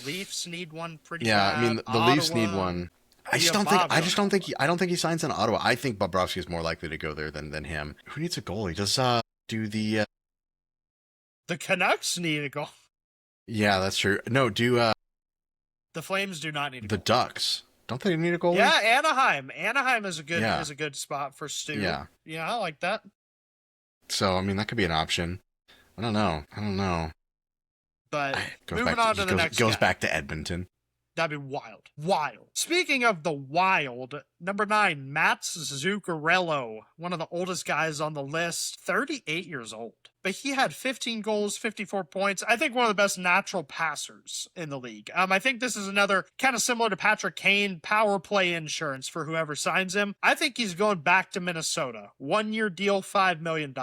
S1: Leafs need one pretty
S2: bad.
S1: bad.
S2: I mean, the
S1: Ottawa,
S2: Leafs need one. I don't think he signs in Ottawa. I think Bobrovsky is more likely to go there than him. Who needs a goalie? Does the
S1: Canucks need a goal?
S2: Yeah, that's true. No,
S1: the Flames do not need a
S2: the
S1: goalie.
S2: Ducks. Don't they need a goalie?
S1: Yeah, Anaheim. Anaheim is a good spot for Stu.
S2: Yeah.
S1: Yeah, I like that.
S2: So, I mean, that could be an option. I don't know.
S1: But moving on to the next guy.
S2: Goes back to Edmonton.
S1: That'd be wild. Wild. Speaking of the wild, number 9, Mats Zuccarello, one of the oldest guys on the list, 38 years old. But he had 15 goals, 54 points. I think one of the best natural passers in the league. I think this is another kind of similar to Patrick Kane, power play insurance for whoever signs him. I think he's going back to Minnesota. 1-year deal, $5 million.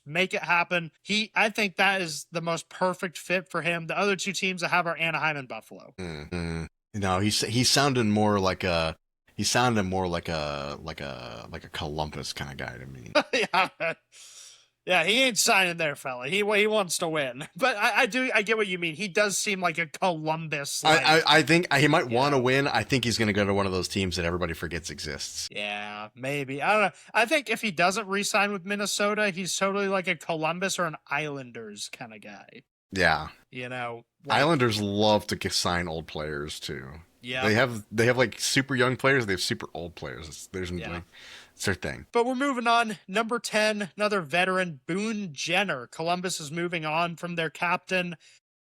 S1: Make it happen. I think that is the most perfect fit for him. The other 2 teams I have are Anaheim and Buffalo.
S2: Mm-hmm. No, he sounded more like a Columbus kind of guy to me.
S1: Yeah, he ain't signing there, fella. He wants to win. But I get what you mean. He does seem like a Columbus.
S2: I think he might want to win. I think he's going to go to one of those teams that everybody forgets exists.
S1: Yeah, maybe. I don't know. I think if he doesn't re-sign with Minnesota, he's totally like a Columbus or an Islanders kind of guy.
S2: Yeah.
S1: You know,
S2: Islanders love to sign old players too.
S1: Yeah.
S2: They have like super young players. They have super old players. It's their thing.
S1: But we're moving on. Number 10, another veteran, Boone Jenner. Columbus is moving on from their captain.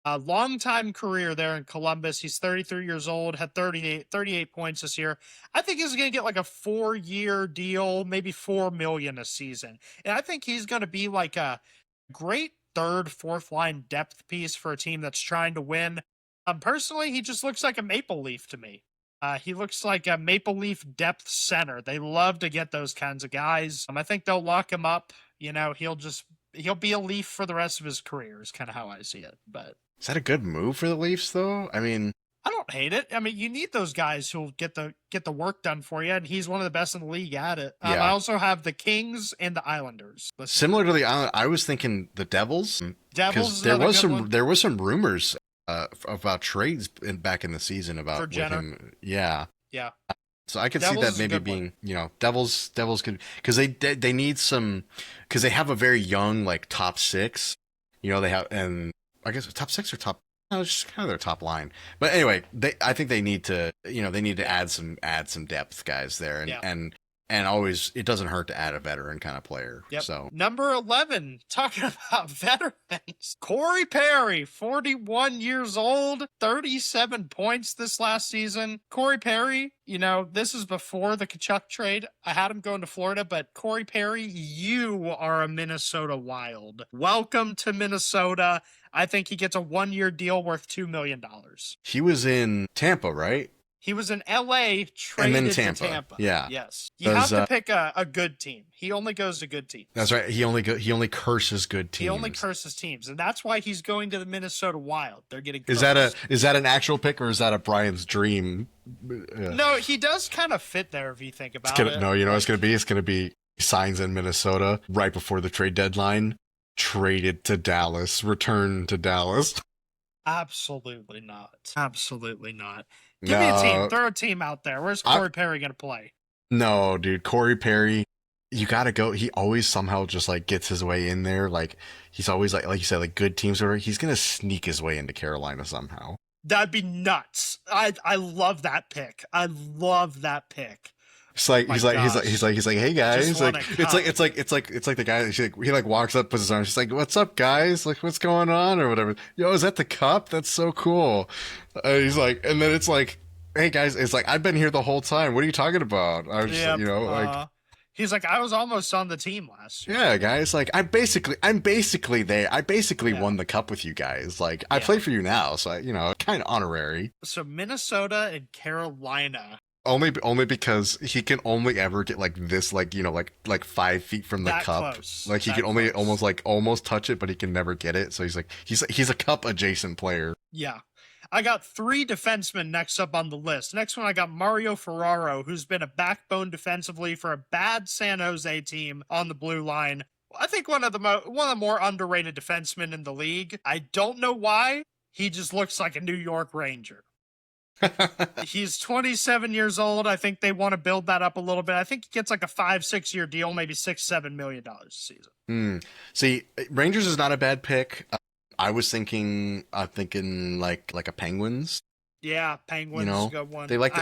S1: A long-time career there in Columbus. He's 33 years old, had 38 points this year. I think he's going to get like a 4-year deal, maybe $4 million a season. And I think he's going to be like a great 3rd, 4th line depth piece for a team that's trying to win. Personally, he just looks like a Maple Leaf to me. He looks like a Maple Leaf depth center. They love to get those kinds of guys. I think they'll lock him up. You know, he'll be a Leaf for the rest of his career is kind of how I see it. But
S2: is that a good move for the Leafs though? I mean,
S1: I don't hate it. I mean, you need those guys who'll get the work done for you, and he's one of the best in the league at it. I also have the Kings and the Islanders.
S2: Similar to the Islanders, I was thinking the Devils.
S1: Devils,
S2: there was some rumors about trades back in the season about
S1: for Jenner.
S2: Him. Yeah. So I could
S1: Devils
S2: see that maybe being, Devils could, because they need some, because they have a very young like top 6. They have, and I guess top 6 or top. No, it's just kind of their top line. But anyway, I think they need to, add some depth guys there, and always it doesn't hurt to add a veteran kind of player.
S1: Yep.
S2: So
S1: number 11, talking about veterans, Corey Perry, 41 years old, 37 points this last season. Corey Perry, this is before the Kachuk trade. I had him going to Florida, but Corey Perry, you are a Minnesota Wild. Welcome to Minnesota. I think he gets a 1-year deal worth $2 million.
S2: He was in Tampa, right?
S1: He was in LA, traded to Tampa.
S2: Yeah.
S1: Yes. You have to pick a good team. He only goes to good teams.
S2: That's right. He only curses good teams.
S1: He only curses teams, and that's why he's going to the Minnesota Wild. They're getting
S2: cursed. Is that an actual pick, or is that a Brian's dream?
S1: No, he does kind of fit there if you think about it.
S2: No, it's gonna be he signs in Minnesota right before the trade deadline. traded to Dallas, returned to Dallas.
S1: Absolutely not. Absolutely not. Give me a team.
S2: No,
S1: Throw a team out there. Where's
S2: I,
S1: Corey Perry going to play?
S2: no, dude, Corey Perry, you gotta go. He always somehow just like gets his way in there. Like he's always like you said, like good teams. Or he's gonna sneak his way into Carolina somehow.
S1: That'd be nuts. I love that pick. I love that pick.
S2: It's like
S1: My
S2: he's like, hey guys,
S1: Just
S2: like
S1: wanna
S2: it's like the guy. He like walks up, puts his arms. She's like, what's up, guys? Like, what's going on or whatever. Yo, is that the cup? That's so cool. He's like, and then it's like, hey guys, it's like I've been here the whole time. What are you talking about? I was just,
S1: Yep.
S2: you know, like.
S1: He's like, I was almost on the team last year.
S2: Yeah, guys, like I'm basically there. I basically
S1: Yeah.
S2: won the cup with you guys. Like I
S1: Yeah.
S2: play for you now, so kind of honorary.
S1: So Minnesota and Carolina.
S2: Only because he can only ever get like this, like like 5 feet from the
S1: That
S2: cup.
S1: close.
S2: Like he
S1: That
S2: can only
S1: close.
S2: almost touch it, but he can never get it. So he's a cup adjacent player.
S1: Yeah. I got 3 defensemen next up on the list. Next one, I got Mario Ferraro, who's been a backbone defensively for a bad San Jose team on the blue line. I think one of the more underrated defensemen in the league. I don't know why. He just looks like a New York Ranger. He's 27 years old. I think they want to build that up a little bit. I think he gets like a 5-6 year deal, maybe $6-7 million a season.
S2: See, Rangers is not a bad pick. I was thinking like a Penguins.
S1: Yeah, Penguins,
S2: You know,
S1: good one.
S2: they like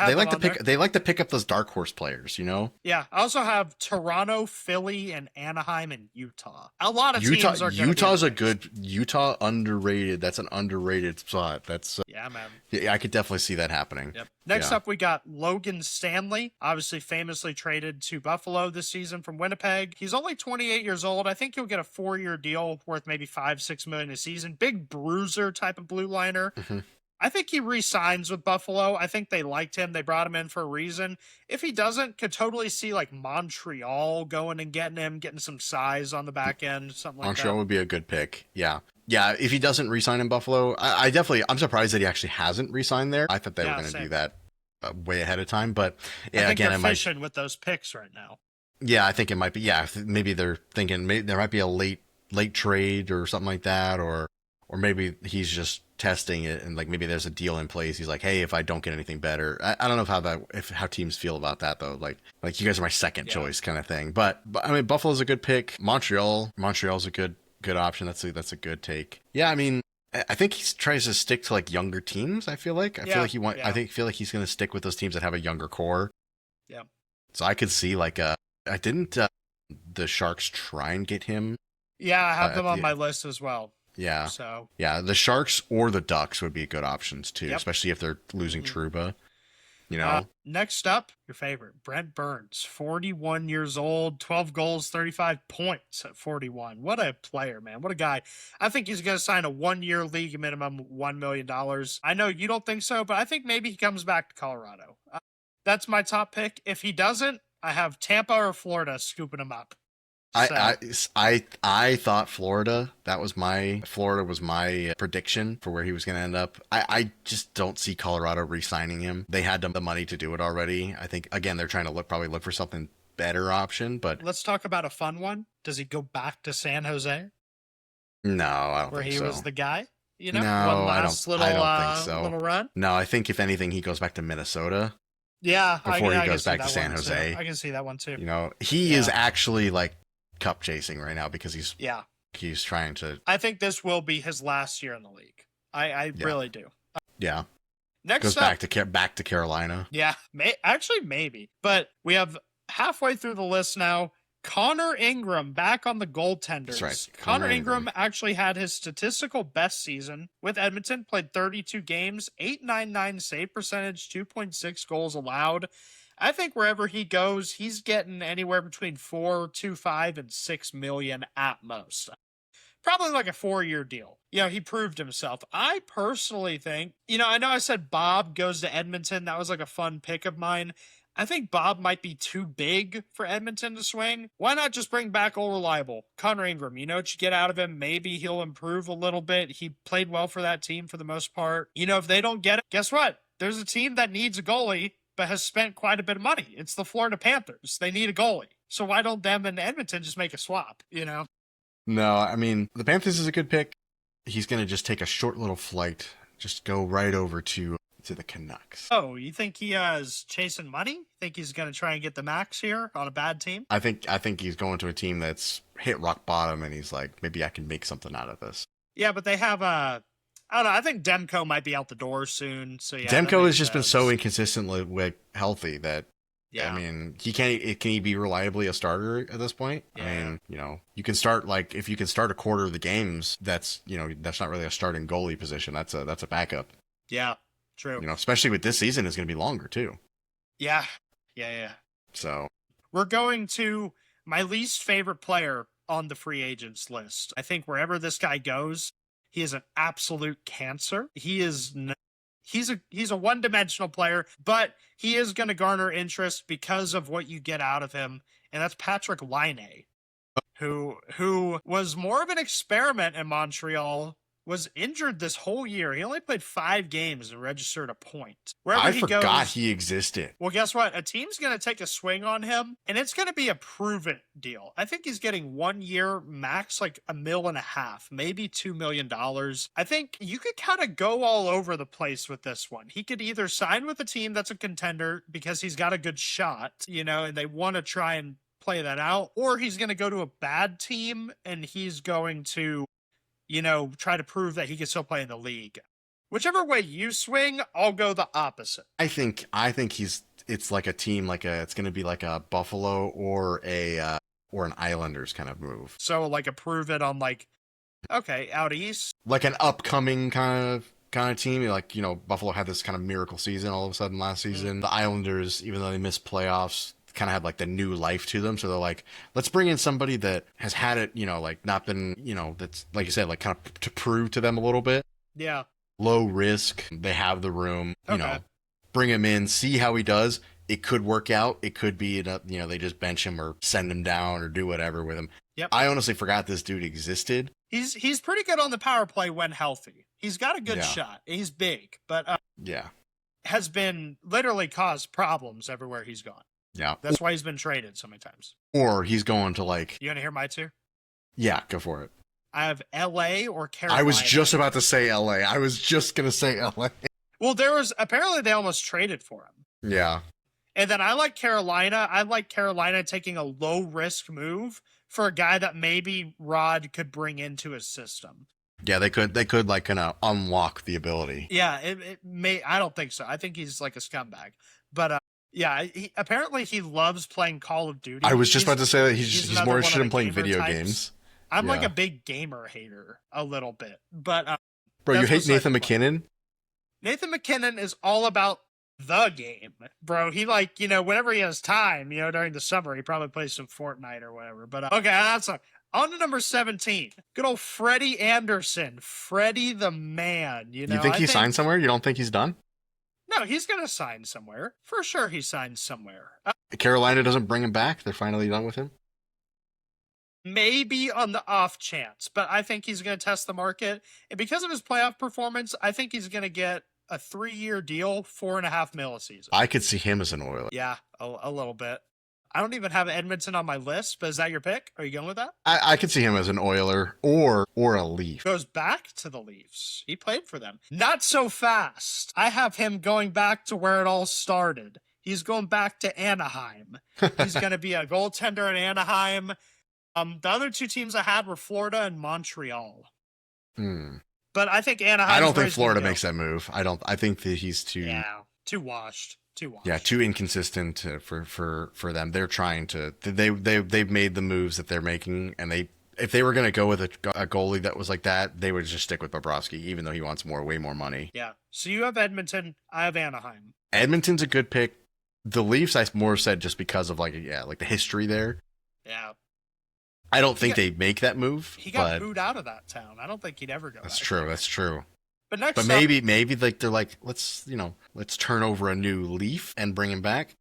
S2: to pick up those dark horse players. You know,
S1: Yeah, I also have Toronto, Philly, and Anaheim and Utah. A lot of teams are
S2: Utah's a good Utah underrated. That's an underrated spot. That's
S1: yeah, man.
S2: yeah, I could definitely see that happening.
S1: Yep. Next
S2: Yeah.
S1: up, we got Logan Stanley, obviously famously traded to Buffalo this season from Winnipeg. He's only 28 years old. I think he'll get a 4-year deal worth maybe $5-6 million a season. Big bruiser type of blue liner.
S2: Mm-hmm.
S1: I think he re-signs with Buffalo. I think they liked him. They brought him in for a reason. If he doesn't, could totally see like Montreal going and getting him, getting some size on the back end, something like
S2: Montreal
S1: that.
S2: would be a good pick. Yeah. Yeah, if he doesn't re-sign in Buffalo, I'm surprised that he actually hasn't re-signed there. I thought they were going to do that way ahead of time, but yeah,
S1: I think
S2: again,
S1: they're fishing with those picks right now.
S2: Yeah, I think it might be. Yeah, maybe they're thinking there might be a late trade or something like that, or maybe he's just testing it and like maybe there's a deal in place. He's like, hey, if I don't get anything better, I don't know how teams feel about that though. Like you guys are my second choice kind of thing. But I mean, Buffalo's a good pick. Montreal's a good option. That's a good take. Yeah, I mean, I think he tries to stick to like younger teams. I feel like I feel like he's going to stick with those teams that have a younger core.
S1: Yeah.
S2: So I could see like I didn't the Sharks try and get him.
S1: Yeah, I have them on my list as well.
S2: Yeah.
S1: So
S2: yeah, the Sharks or the Ducks would be good options too,
S1: Yep.
S2: especially if they're losing Trouba. You know.
S1: Next up, your favorite, Brent Burns, 41 years old, 12 goals, 35 points at 41. What a player, man. What a guy. I think he's going to sign a 1-year league minimum, $1 million. I know you don't think so, but I think maybe he comes back to Colorado. That's my top pick. If he doesn't, I have Tampa or Florida scooping him up.
S2: I thought Florida was my prediction for where he was going to end up. I just don't see Colorado re-signing him. They had the money to do it already. I think again they're trying to probably look for something better option. But
S1: let's talk about a fun one. Does he go back to San Jose?
S2: No, I don't
S1: where
S2: think
S1: he
S2: so.
S1: was the guy. You know,
S2: no,
S1: one last
S2: I don't think so.
S1: Little run.
S2: No, I think if anything, he goes back to Minnesota.
S1: Yeah,
S2: before he goes back to San Jose.
S1: I can see that one too.
S2: You know, he is actually like cup chasing right now because he's trying to.
S1: I think this will be his last year in the league. I really do.
S2: Yeah.
S1: Next
S2: goes
S1: up,
S2: back to Carolina.
S1: Yeah, maybe. But we have halfway through the list now. Connor Ingram back on the goaltenders.
S2: That's right.
S1: Connor Ingram actually had his statistical best season with Edmonton, played 32 games, .899 save percentage, 2.6 goals allowed. I think wherever he goes, he's getting anywhere between $4.25 and $6 million at most. Probably like a 4-year deal. You know, he proved himself. I personally think, I know I said Bob goes to Edmonton. That was like a fun pick of mine. I think Bob might be too big for Edmonton to swing. Why not just bring back old reliable Connor Ingram? You know what you get out of him. Maybe he'll improve a little bit. He played well for that team for the most part. If they don't get it, guess what? There's a team that needs a goalie but has spent quite a bit of money. It's the Florida Panthers. They need a goalie. So why don't them and Edmonton just make a swap,
S2: No, I mean, the Panthers is a good pick. He's going to just take a short little flight, just go right over to the Canucks.
S1: Oh, you think he is chasing money? Think he's going to try and get the max here on a bad team?
S2: I think he's going to a team that's hit rock bottom, and he's like, maybe I can make something out of this.
S1: Yeah, but they have I don't know. I think Demko might be out the door soon. So yeah,
S2: Demko has just been so inconsistently healthy that
S1: yeah.
S2: I mean, can he be reliably a starter at this point?
S1: Yeah.
S2: I mean, you can start if you can start a quarter of the games, that's not really a starting goalie position. That's a backup.
S1: Yeah, true.
S2: Especially with this season, it's going to be longer too.
S1: Yeah.
S2: So
S1: we're going to my least favorite player on the free agents list. I think wherever this guy goes, he is an absolute cancer. He's a one-dimensional player, but he is going to garner interest because of what you get out of him, and that's Patrick Laine, who was more of an experiment in Montreal, was injured this whole year. He only played 5 games and registered a point.
S2: I forgot he existed.
S1: Well, guess what? A team's going to take a swing on him, and it's going to be a prove-it deal. I think he's getting 1 year max, like $1.5 million, maybe $2 million. I think you could kind of go all over the place with this one. He could either sign with a team that's a contender because he's got a good shot, and they want to try and play that out, or he's going to go to a bad team and he's going to try to prove that he can still play in the league. Whichever way you swing, I'll go the opposite.
S2: I think it's like a team, it's going to be like a Buffalo or an Islanders kind of move.
S1: So like a prove it on out east,
S2: like an upcoming kind of team. Like Buffalo had this kind of miracle season all of a sudden last season. The Islanders, even though they missed playoffs, kind of had like the new life to them. So they're like, let's bring in somebody that has had it, not been, that's like you said, like kind of to prove to them a little bit.
S1: Yeah.
S2: Low risk. They have the room, bring him in, see how he does. It could work out. It could be, they just bench him or send him down or do whatever with him.
S1: Yep.
S2: I honestly forgot this dude existed.
S1: He's pretty good on the power play when healthy. He's got a good shot. He's big, but has been literally caused problems everywhere he's gone.
S2: Yeah.
S1: That's why he's been traded so many times.
S2: Or he's going to
S1: You want to hear my two?
S2: Yeah, go for it.
S1: I have LA or Carolina.
S2: I was just about to say LA. I was just going to say LA.
S1: Well, apparently they almost traded for him.
S2: Yeah.
S1: And then I like Carolina. I like Carolina taking a low risk move for a guy that maybe Rod could bring into his system.
S2: Yeah, they could like kind of unlock the ability.
S1: Yeah, it may. I don't think so. I think he's like a scumbag. But yeah, apparently he loves playing Call of Duty.
S2: I was just about to say that he's more interested in playing video games.
S1: I'm like a big gamer hater a little bit, but
S2: bro, you hate Nathan McKinnon?
S1: Nathan McKinnon is all about the game, bro. He whenever he has time, during the summer, he probably plays some Fortnite or whatever. But okay, that's on to number 17. Good old Freddie Anderson, Freddie the man. You
S2: think he signed somewhere? You don't think he's done?
S1: No, he's gonna sign somewhere for sure. He signs somewhere.
S2: Carolina doesn't bring him back. They're finally done with him.
S1: Maybe on the off chance, but I think he's going to test the market. And because of his playoff performance, I think he's going to get a 3-year deal, $4.5 million a season.
S2: I could see him as an Oiler.
S1: Yeah, a little bit. I don't even have Edmonton on my list, but is that your pick? Are you going with that?
S2: I could see him as an Oiler or a Leaf.
S1: Goes back to the Leafs. He played for them. Not so fast. I have him going back to where it all started. He's going back to Anaheim. He's going to be a goaltender in Anaheim. The other 2 teams I had were Florida and Montreal. But I think Anaheim.
S2: I don't think Florida makes that move. I think that he's too
S1: washed. Too washed.
S2: Yeah, too inconsistent for them. They're trying to. They've made the moves that they're making, and if they were going to go with a goalie that was like that, they would just stick with Bobrovsky, even though he wants way more money.
S1: Yeah. So you have Edmonton. I have Anaheim.
S2: Edmonton's a good pick. The Leafs, I more said just because of like the history there.
S1: Yeah.
S2: I don't think they make that move.
S1: He got booed out of that town. I don't think he'd ever go.
S2: That's true. That's true.
S1: But
S2: maybe they're like, let's turn over a new leaf and bring him back.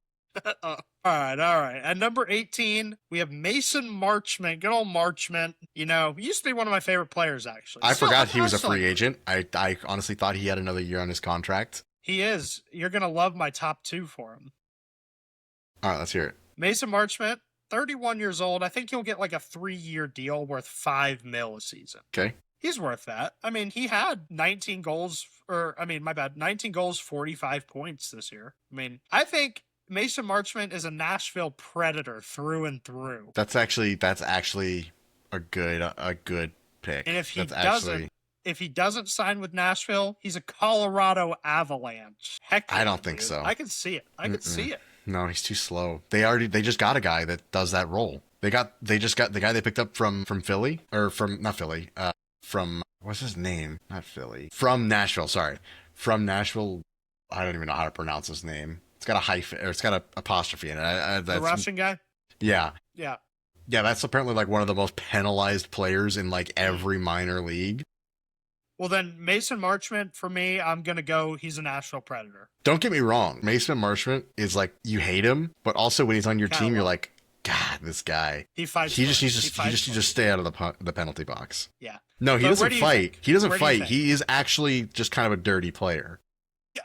S1: All right. At number 18, we have Mason Marchment. Good old Marchment. He used to be one of my favorite players, actually.
S2: I forgot he was a free agent. I honestly thought he had another year on his contract.
S1: He is. You're going to love my top 2 for him.
S2: All right, let's hear it.
S1: Mason Marchment 31 years old. I think he'll get like a 3-year deal worth $5 million a season.
S2: Okay.
S1: He's worth that. I mean, he had 19 goals, 19 goals, 45 points this year. I mean, I think Mason Marchment is a Nashville Predator through and through.
S2: That's actually a good pick.
S1: And if he doesn't sign with Nashville, he's a Colorado Avalanche. Heck,
S2: I don't think so.
S1: I can see it. I can see it.
S2: No, he's too slow. They just got a guy that does that role. They just got the guy they picked up from Philly, or from not Philly. From what's his name? Not Philly. From Nashville. Sorry, from Nashville. I don't even know how to pronounce his name. It's got a hyphen, or it's got an apostrophe in it.
S1: The Russian guy.
S2: Yeah.
S1: Yeah.
S2: Yeah, that's apparently like one of the most penalized players in like every minor league.
S1: Well, then Mason Marchment, for me, I'm going to go, he's a Nashville Predator.
S2: Don't get me wrong. Mason Marchment is like, you hate him, but also when he's on your team, you're like, God, this guy.
S1: He fights.
S2: He just needs to stay out of the penalty box.
S1: Yeah.
S2: No, he doesn't fight. He doesn't fight. He is actually just kind of a dirty player.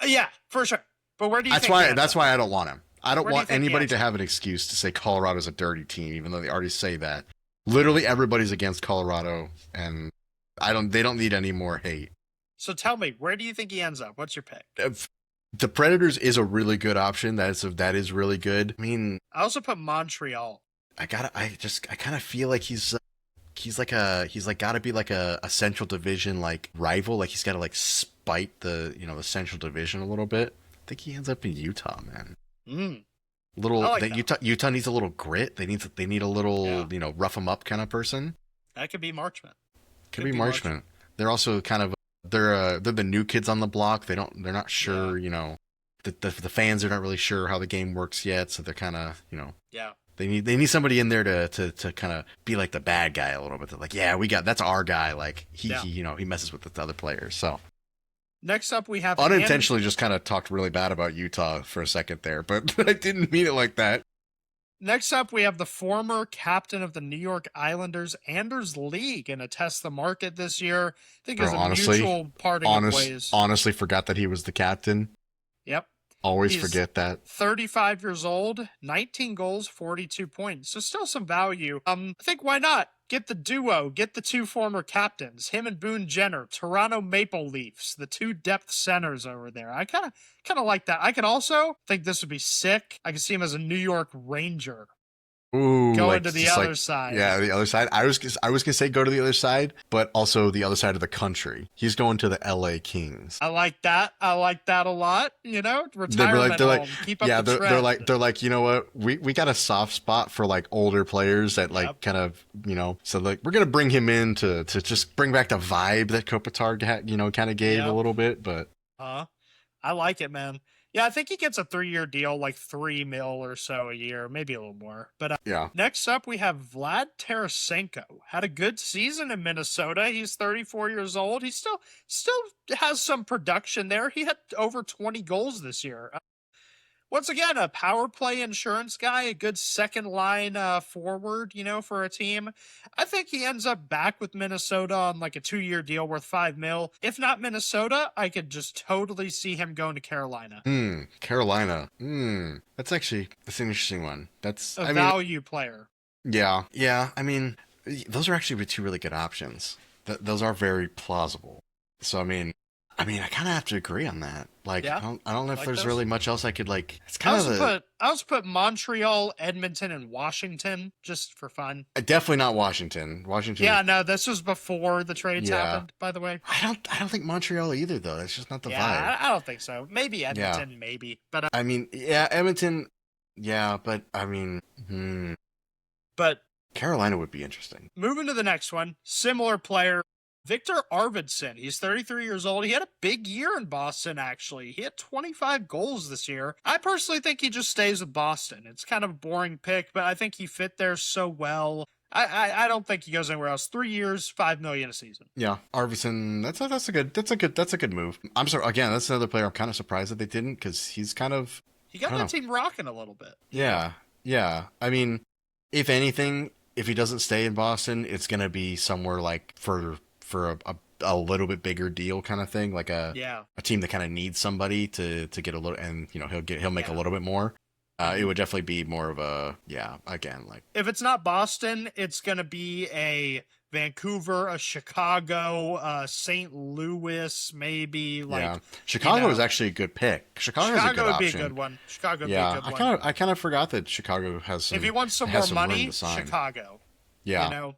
S1: Yeah, for sure. But where do you
S2: That's why I don't want him. I don't want anybody to have an excuse to say Colorado's a dirty team, even though they already say that. Literally everybody's against Colorado, and they don't need any more hate.
S1: So tell me, where do you think he ends up? What's your pick?
S2: The Predators is a really good option. That is really good. I mean,
S1: I also put Montreal.
S2: I kind of feel like he's got to be like a Central Division like rival. Like he's got to like spite the Central Division a little bit. I think he ends up in Utah, man. Utah needs a little grit. They need a little rough them up kind of person. That
S1: could be Marchment.
S2: Could be Marchment. They're also kind of they're the new kids on the block. They're not sure. The fans are not really sure how the game works yet, so they're kind of
S1: Yeah.
S2: They need somebody in there to kind of be like the bad guy a little bit. They're like, yeah, that's our guy. Like he messes with the other players. So
S1: next up we have
S2: unintentionally just kind of talked really bad about Utah for a second there, but I didn't mean it like that.
S1: Next up we have the former captain of the New York Islanders, Anders Lee, gonna test the market this year. I think it's a mutual parting of ways.
S2: Honestly, forgot that he was the captain.
S1: Yep.
S2: Always forget that.
S1: 35 years old, 19 goals, 42 points. So still some value. I think why not? Get the duo, get the two former captains, him and Boone Jenner, Toronto Maple Leafs, the two depth centers over there. I kind of like that. I could also think this would be sick. I could see him as a New York Ranger.
S2: Ooh,
S1: going to the other side.
S2: Yeah, the other side. I was gonna say go to the other side, but also the other side of the country. He's going to the LA Kings.
S1: I like that. I like that a lot. Retirement home. Keep up the trend.
S2: They're like, you know what? We got a soft spot for like older players that like kind of so like we're gonna bring him in to just bring back the vibe that Kopitar kind of gave a little bit, but
S1: I like it, man. Yeah, I think he gets a 3-year deal, like $3 million or so a year, maybe a little more. But next up, we have Vlad Tarasenko. Had a good season in Minnesota. He's 34 years old. He still has some production there. He had over 20 goals this year. Once again, a power play insurance guy, a good second line forward, for a team. I think he ends up back with Minnesota on like a 2-year deal worth $5 million. If not Minnesota, I could just totally see him going to Carolina.
S2: Carolina. That's an interesting one. That's
S1: a value player.
S2: Yeah. I mean, those are actually two really good options. Those are very plausible. So I mean, I kind of have to agree on that. Like, I don't know if there's really much else I could like. It's kind of.
S1: I also put Montreal, Edmonton, and Washington just for fun.
S2: Definitely not Washington.
S1: Yeah, no, this was before the trades happened. By the way,
S2: I don't think Montreal either though. That's just not the vibe.
S1: I don't think so. Maybe Edmonton, maybe. But
S2: Edmonton. Yeah, but
S1: But
S2: Carolina would be interesting.
S1: Moving to the next one, similar player. Victor Arvidsson, he's 33 years old. He had a big year in Boston, actually. He had 25 goals this year. I personally think he just stays with Boston. It's kind of a boring pick, but I think he fit there so well. I don't think he goes anywhere else. 3 years, $5 million a season. Yeah,
S2: Arvidsson, that's a good move. I'm sorry, again, that's another player I'm kind of surprised that they didn't, because he
S1: got that team rocking a little bit.
S2: Yeah. I mean, if anything, if he doesn't stay in Boston, it's gonna be somewhere like for a little bit bigger deal kind of thing, like a team that kind of needs somebody to get a little, and he'll make a little bit more. It would definitely be more of a, yeah, again, like,
S1: If it's not Boston, it's going to be a Vancouver, a Chicago, St. Louis, maybe. Like,
S2: yeah. Chicago
S1: know,
S2: is actually a good pick. Chicago is a good
S1: Chicago would be a
S2: option.
S1: good one. Chicago would be a
S2: Yeah,
S1: good one.
S2: I kind of forgot that Chicago has some.
S1: If you want some
S2: has
S1: more
S2: some room
S1: money,
S2: to sign.
S1: Chicago.
S2: Yeah.
S1: You know.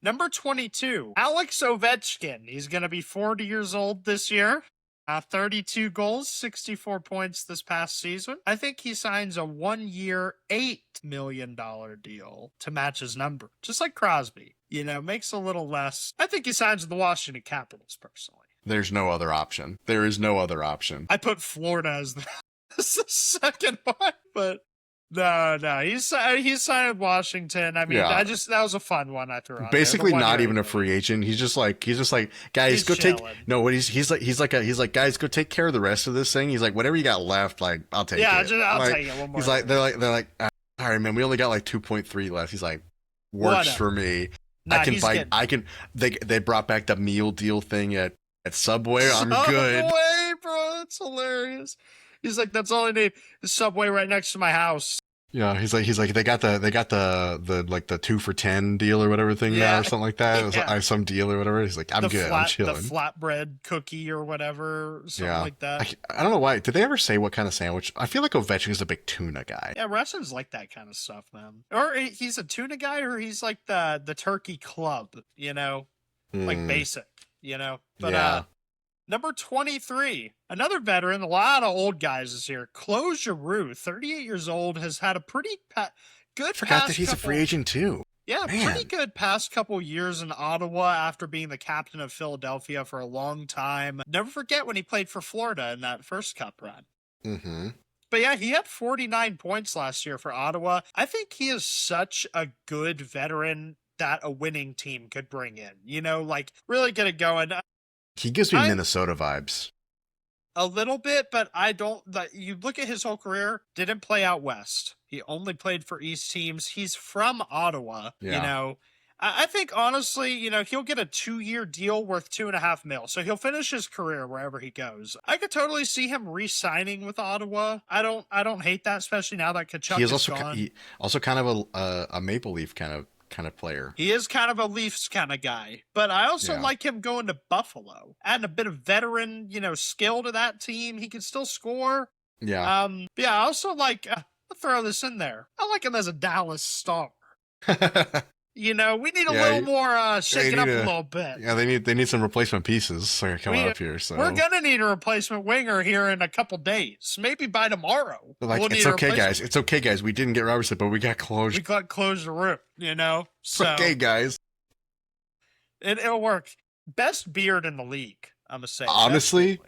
S1: Number 22, Alex Ovechkin. He's going to be 40 years old this year. 32 goals, 64 points this past season. I think he signs a 1-year, $8 million deal to match his number, just like Crosby. You know, makes a little less. I think he signs with the Washington Capitals, personally.
S2: There's no other option. There is no other option.
S1: I put Florida as the second one, but no, he's signed with Washington. I mean,
S2: Yeah.
S1: that was a fun one I threw out.
S2: Basically, not even a free agent. He's just like, guys,
S1: He's
S2: go
S1: chilling.
S2: take. No, what he's like, guys, go take care of the rest of this thing. He's like, whatever you got left, like, I'll take it.
S1: Yeah, I'll
S2: like,
S1: take it. One more.
S2: He's like, they're like, all right, man, we only got like 2.3 left. He's like, works for me.
S1: Nah,
S2: I can buy. I can. They brought back the meal deal thing at Subway. I'm good.
S1: Subway, bro, that's hilarious. He's like, that's all I need. The Subway right next to my house.
S2: Yeah, he's like they got the like the 2 for $10 deal or whatever thing now or something like that. It was like some deal or whatever. He's like, I'm good. I'm chilling.
S1: The flatbread cookie or whatever, something like that.
S2: I don't know why. Did they ever say what kind of sandwich? I feel like Ovechkin's a big tuna guy.
S1: Yeah, Russians like that kind of stuff, man. Or he's a tuna guy, or he's like the turkey club, you know, like basic, you know. But number 23, another veteran, a lot of old guys this year. Claude Giroux, 38 years old, has had a pretty good
S2: Forgot that he's a free agent too.
S1: Yeah, pretty good past couple years in Ottawa after being the captain of Philadelphia for a long time. Never forget when he played for Florida in that first cup run.
S2: Mm-hmm.
S1: But yeah, he had 49 points last year for Ottawa. I think he is such a good veteran that a winning team could bring in. You know, like really get it going.
S2: He gives me Minnesota vibes.
S1: A little bit, but I don't. You look at his whole career, didn't play out west. He only played for East teams. He's from Ottawa. Yeah. You know, I think honestly, you know, he'll get a 2-year deal worth $2.5 million. So he'll finish his career wherever he goes. I could totally see him re-signing with Ottawa. I don't hate that, especially now that Kachuk is gone.
S2: He also kind of a Maple Leaf kind of player.
S1: He is kind of a Leafs kind of guy, but I also like him going to Buffalo, adding a bit of veteran, you know, skill to that team. He can still score.
S2: Yeah.
S1: Yeah. I also like. I'll throw this in there. I like him as a Dallas Star. You know, we need a little more shaking up a little bit.
S2: Yeah, they need some replacement pieces coming up here. So
S1: we're gonna need a replacement winger here in a couple days, maybe by tomorrow.
S2: Like, it's okay, guys. It's okay, guys. We didn't get Robertson, but we got Close.
S1: We got Close the room. You know, so
S2: okay, guys.
S1: It'll work. Best beard in the league. I'm gonna say.
S2: Honestly,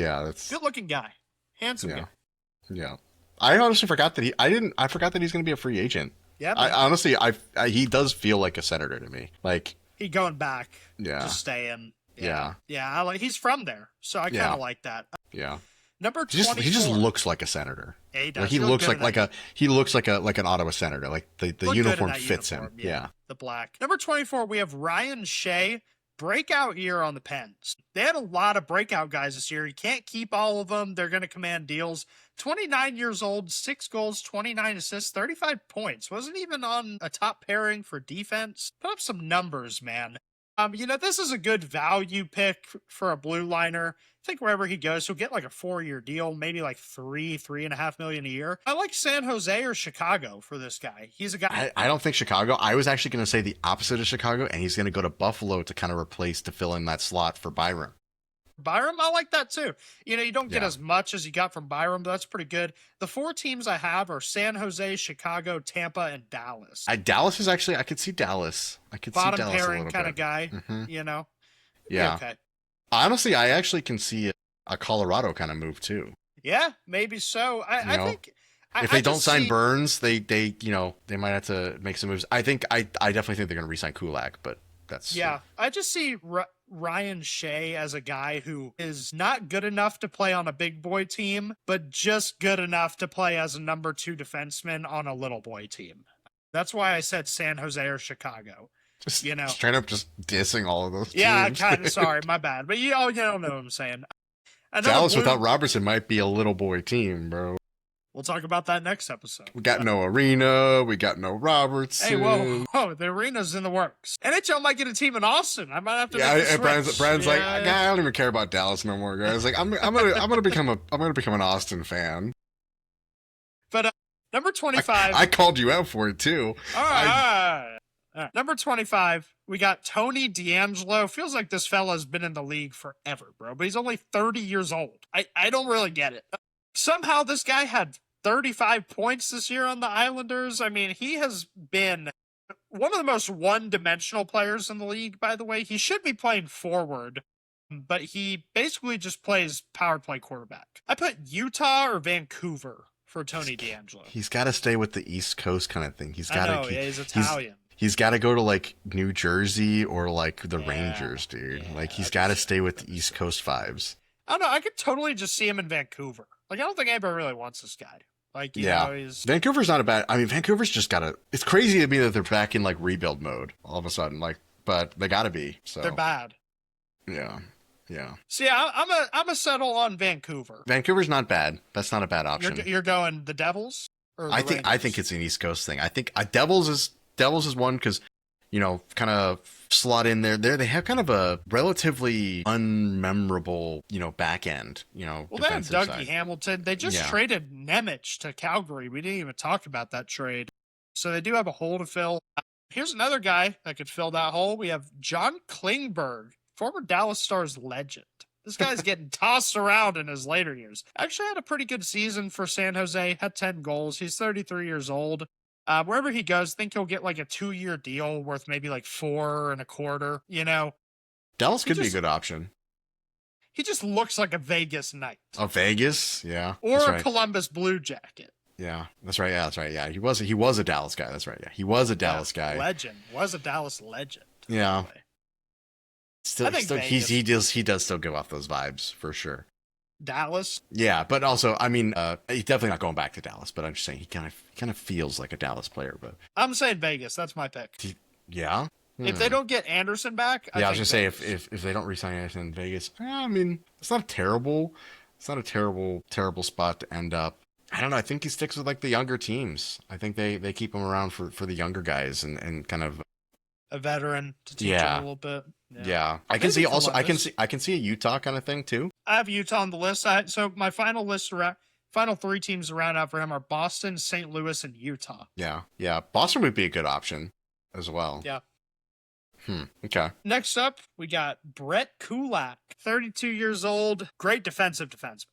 S2: yeah, that's
S1: good looking guy, handsome guy.
S2: Yeah. I honestly forgot that I forgot that he's gonna be a free agent.
S1: Yeah,
S2: he does feel like a Senator to me. Like
S1: he going back.
S2: Yeah.
S1: Just staying.
S2: Yeah.
S1: Yeah. He's from there, so I kind of like that.
S2: Yeah.
S1: Number 24.
S2: He just looks like a senator.
S1: Yeah, he does.
S2: Like he looks like an Ottawa Senator. Like the uniform fits him. Yeah.
S1: The black. Number 24, we have Ryan Shea. Breakout year on the Pens. They had a lot of breakout guys this year. You can't keep all of them. They're going to command deals. 29 years old, 6 goals, 29 assists, 35 points. Wasn't even on a top pairing for defense. Put up some numbers, man. You know, this is a good value pick for a blue liner. I think wherever he goes, he'll get like a 4-year deal, maybe like $3.5 million a year. I like San Jose or Chicago for this guy. He's a guy.
S2: I don't think Chicago. I was actually going to say the opposite of Chicago, and he's going to go to Buffalo to kind of to fill in that slot for Byram.
S1: Byram, I like that too. You know, you don't get as much as you got from Byram, but that's pretty good. The 4 teams I have are San Jose, Chicago, Tampa, and Dallas.
S2: Dallas is actually, I could see Dallas.
S1: Bottom pairing kind of guy, you know?
S2: Yeah.
S1: Okay.
S2: Honestly, I actually can see a Colorado kind of move too.
S1: Yeah, maybe so. I think
S2: if they don't sign Burns, they might have to make some moves. I definitely think they're going to re-sign Kulak, but that's
S1: I just see Ryan Shea as a guy who is not good enough to play on a big boy team, but just good enough to play as a number 2 defenseman on a little boy team. That's why I said San Jose or Chicago.
S2: Just straight up just dissing all of those teams.
S1: Yeah, kind of sorry, my bad. But you don't know what I'm saying.
S2: Dallas without Robertson might be a little boy team, bro.
S1: We'll talk about that next episode.
S2: We got no Arena. We got no Robertson.
S1: Hey, whoa, the arena's in the works. NHL might get a team in Austin. I might have to.
S2: Yeah, Brian's like, I don't even care about Dallas no more, guys. Like, I'm gonna become an Austin fan.
S1: But number 25.
S2: I called you out for it too.
S1: All right. Number 25, we got Tony DeAngelo. Feels like this fella's been in the league forever, bro. But he's only 30 years old. I don't really get it. Somehow this guy had 35 points this year on the Islanders. I mean, he has been one of the most one-dimensional players in the league, by the way. He should be playing forward, but he basically just plays power play quarterback. I put Utah or Vancouver for Tony DeAngelo.
S2: He's got to stay with the East Coast kind of thing. He's
S1: Italian.
S2: He's got to go to like New Jersey or like the Rangers, dude. Like he's got to stay with the East Coast vibes.
S1: I don't know. I could totally just see him in Vancouver. Like, I don't think anybody really wants this guy. Like, you know,
S2: Vancouver's not a bad. I mean, Vancouver's just got to. It's crazy to me that they're back in like rebuild mode all of a sudden. Like, but they got to be. So
S1: they're bad.
S2: Yeah.
S1: So yeah, I'm a settle on Vancouver.
S2: Vancouver's not bad. That's not a bad option.
S1: You're going the Devils? Or the Rangers?
S2: I think it's an East Coast thing. I think Devils is one because, you know, kind of slot in there. They have kind of a relatively unmemorable, you know, back end, you know.
S1: Well, they have Dougie Hamilton. They just traded Nemec to Calgary. We didn't even talk about that trade. So they do have a hole to fill. Here's another guy that could fill that hole. We have John Klingberg, former Dallas Stars legend. This guy's getting tossed around in his later years. Actually had a pretty good season for San Jose, had 10 goals. He's 33 years old. Wherever he goes, I think he'll get like a 2-year deal worth maybe like $4.25, you know.
S2: Dallas could be a good option.
S1: He just looks like a Vegas Knight.
S2: A Vegas? Yeah.
S1: Or a Columbus Blue Jacket.
S2: Yeah, that's right. Yeah, that's right. Yeah, he was a Dallas guy. That's right. Yeah, he was a Dallas guy.
S1: Legend. Was a Dallas legend.
S2: Yeah. Still, he does still give off those vibes for sure.
S1: Dallas.
S2: Yeah, but also, I mean, he's definitely not going back to Dallas. But I'm just saying he kind of feels like a Dallas player. But
S1: I'm saying Vegas. That's my pick.
S2: Yeah.
S1: If they don't get Anderson back,
S2: I was just say if they don't re-sign Anderson in Vegas, I mean, it's not a terrible spot to end up. I don't know. I think he sticks with like the younger teams. I think they keep him around for the younger guys and kind of
S1: a veteran to teach him a little bit.
S2: Yeah. I can see also Columbus. I can see a Utah kind of thing too.
S1: I have Utah on the list. So my final 3 teams to round out for him are Boston, St. Louis, and Utah.
S2: Yeah. Boston would be a good option as well.
S1: Yeah.
S2: Okay.
S1: Next up, we got Brett Kulak, 32 years old, great defensive defenseman.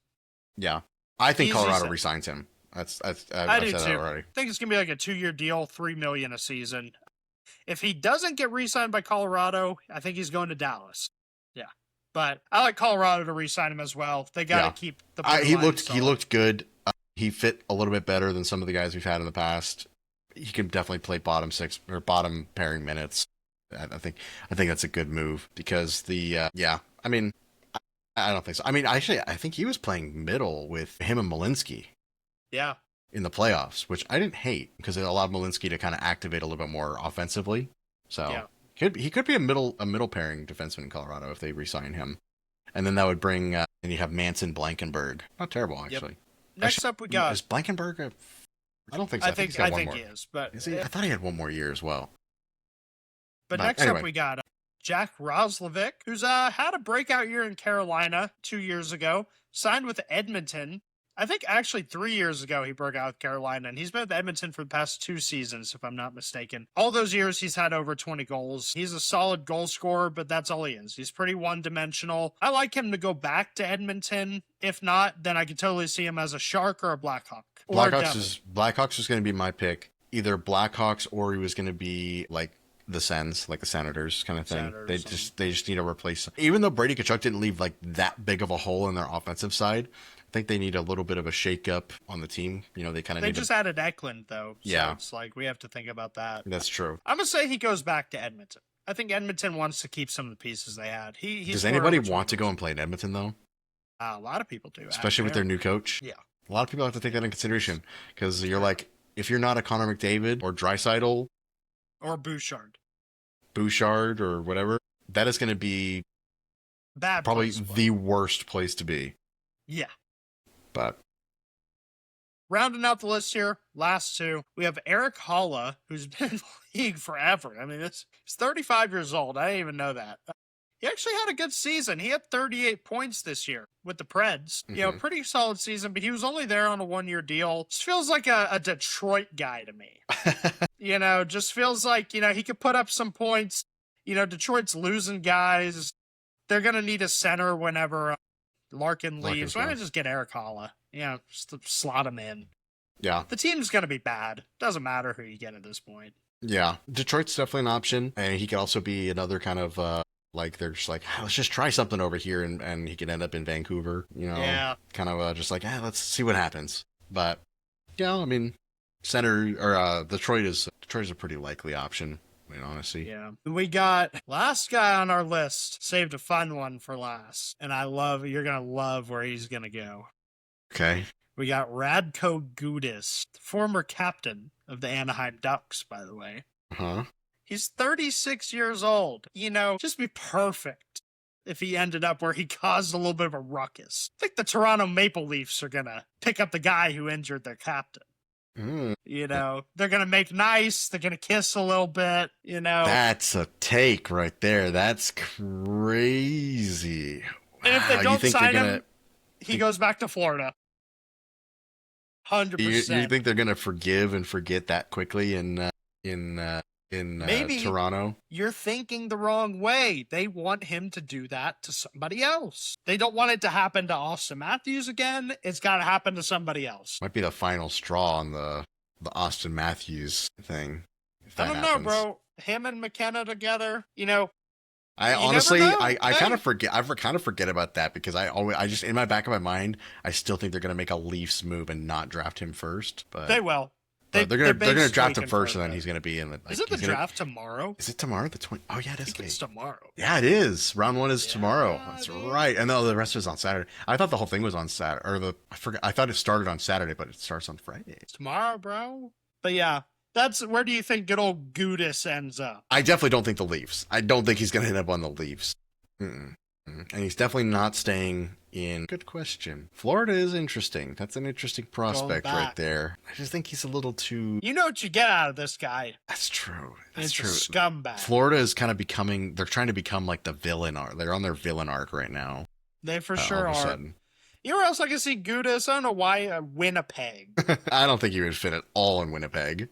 S2: Yeah. I think Colorado resigns him. I do
S1: too.
S2: Already.
S1: I think it's gonna be like a 2-year deal, $3 million a season. If he doesn't get re-signed by Colorado, I think he's going to Dallas. Yeah, but I like Colorado to re-sign him as well. They got to keep the.
S2: He looked good. He fit a little bit better than some of the guys we've had in the past. He can definitely play bottom 6 or bottom pairing minutes. I think that's a good move because I mean. I don't think so. I mean, actually, I think he was playing middle with him and Malinsky.
S1: Yeah.
S2: In the playoffs, which I didn't hate because it allowed Malinsky to kind of activate a little bit more offensively. So he could be a middle pairing defenseman in Colorado if they re-sign him. And then that would bring, and you have Manson Blankenberg. Not terrible, actually.
S1: Yep. Next up, we got.
S2: Is Blankenberg I don't think so.
S1: I think he is. But
S2: I thought he had one more year as well.
S1: But next up, we got Jack Roslovic, who's had a breakout year in Carolina 2 years ago, signed with Edmonton. I think actually 3 years ago he broke out with Carolina, and he's been with Edmonton for the past 2 seasons, if I'm not mistaken. All those years he's had over 20 goals. He's a solid goal scorer, but that's all he is. He's pretty one-dimensional. I like him to go back to Edmonton. If not, then I could totally see him as a Shark or a Blackhawk.
S2: Blackhawks was going to be my pick. Either Blackhawks or he was going to be like the Sens, like the Senators kind of thing. They just need to replace. Even though Brady Tkachuk didn't leave like that big of a hole in their offensive side, I think they need a little bit of a shakeup on the team. You know, they just added
S1: Eklund though. So it's like we have to think about that.
S2: That's true.
S1: I'm gonna say he goes back to Edmonton. I think Edmonton wants to keep some of the pieces they had.
S2: Does anybody want to go and play in Edmonton though?
S1: A lot of people do,
S2: especially with their new coach.
S1: Yeah,
S2: a lot of people have to take that in consideration because you're like, if you're not a Connor McDavid or Draisaitl
S1: or Bouchard
S2: or whatever, that is going to be probably the worst place to be.
S1: Yeah.
S2: But
S1: rounding out the list here, last two, we have Eric Holla, who's been in the league forever. I mean, he's 35 years old. I didn't even know that. He actually had a good season. He had 38 points this year with the Preds. You know, pretty solid season, but he was only there on a 1-year deal. Just feels like a Detroit guy to me. You know, just feels like, you know, he could put up some points. You know, Detroit's losing guys. They're going to need a center whenever Larkin leaves. Why not just get Eric Holla? Yeah, just to slot him in.
S2: Yeah.
S1: The team's going to be bad. Doesn't matter who you get at this point.
S2: Yeah. Detroit's definitely an option. And he could also be another kind of, like, they're just like, let's just try something over here. And he could end up in Vancouver, you know? Yeah. Kind of just like, let's see what happens. But, yeah, I mean, Detroit is a pretty likely option. Honestly.
S1: Yeah. We got last guy on our list, saved a fun one for last. And you're going to love where he's going to go.
S2: Okay.
S1: We got Radko Gudas, former captain of the Anaheim Ducks, by the way.
S2: Uh-huh.
S1: He's 36 years old. You know, just be perfect if he ended up where he caused a little bit of a ruckus. I think the Toronto Maple Leafs are going to pick up the guy who injured their captain. You know, they're going to make nice. They're going to kiss a little bit, you know.
S2: That's a take right there. That's crazy.
S1: And if they don't sign him, he goes back to Florida. 100%.
S2: You think they're going to forgive and forget that quickly in
S1: Maybe
S2: Toronto?
S1: You're thinking the wrong way. They want him to do that to somebody else. They don't want it to happen to Austin Matthews again. It's got to happen to somebody else.
S2: Might be the final straw on the Austin Matthews thing.
S1: I don't know, bro. Him and McKenna together, you know.
S2: I honestly, I kind of forget. I kind of forget about that because I just in my back of my mind, I still think they're gonna make a Leafs move and not draft him first. But
S1: they will.
S2: They're gonna draft him first, and then he's gonna be in the.
S1: Is it the draft tomorrow?
S2: Is it tomorrow? The 20? Oh yeah, it is.
S1: It's tomorrow.
S2: Yeah, it is. Round 1 is tomorrow. That's right. And the rest is on Saturday. I thought the whole thing was on Saturday, I forgot. I thought it started on Saturday, but it starts on Friday.
S1: It's tomorrow, bro. But yeah, where do you think good old Gudas ends up?
S2: I definitely don't think the Leafs. I don't think he's gonna end up on the Leafs. And he's definitely not staying in. Good question. Florida is interesting. That's an interesting prospect right there. I just think he's a little too.
S1: You know what you get out of this guy.
S2: That's true.
S1: That's true. A scumbag.
S2: Florida is kind of becoming. They're trying to become like the villain arc. They're on their villain arc right now.
S1: They for sure are. You know where else I can see Gudas? I don't know why. Winnipeg.
S2: I don't think he would fit at all in Winnipeg.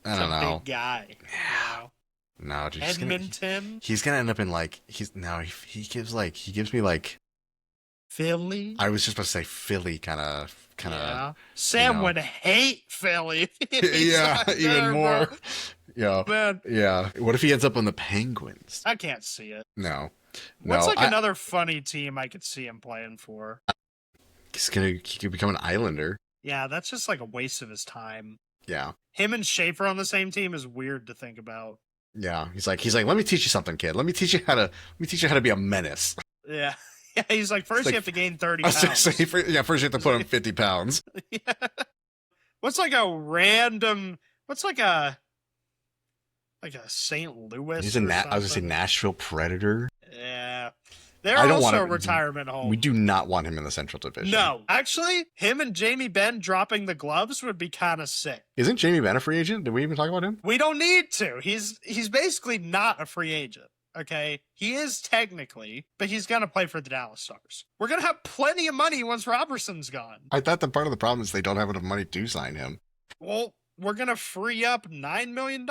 S2: I don't know.
S1: Big guy.
S2: Yeah. No, dude,
S1: Edmonton.
S2: He's gonna end up in like he gives me like
S1: Philly.
S2: I was just about to say Philly, kind of.
S1: Yeah. Sam would hate Philly.
S2: Yeah, even more. Bro. Yeah,
S1: man.
S2: Yeah. What if he ends up on the Penguins?
S1: I can't see it.
S2: No.
S1: What's another funny team I could see him playing for?
S2: He could become an Islander.
S1: Yeah, that's just like a waste of his time.
S2: Yeah.
S1: Him and Schaefer on the same team is weird to think about.
S2: Yeah, he's like, let me teach you something, kid. Let me teach you how to be a menace.
S1: Yeah, yeah. He's like, first you have to gain 30 pounds.
S2: First you have to put on 50 pounds.
S1: Yeah. What's like a St. Louis?
S2: I was gonna say Nashville Predator.
S1: Yeah. They're also a retirement home.
S2: We do not want him in the Central Division.
S1: No. Actually, him and Jamie Benn dropping the gloves would be kind of sick.
S2: Isn't Jamie Benn a free agent? Did we even talk about him?
S1: We don't need to. He's basically not a free agent, okay? He is technically, but he's going to play for the Dallas Stars. We're going to have plenty of money once Robertson's gone.
S2: I thought that part of the problem is they don't have enough money to sign him.
S1: Well, we're going to free up $9 million.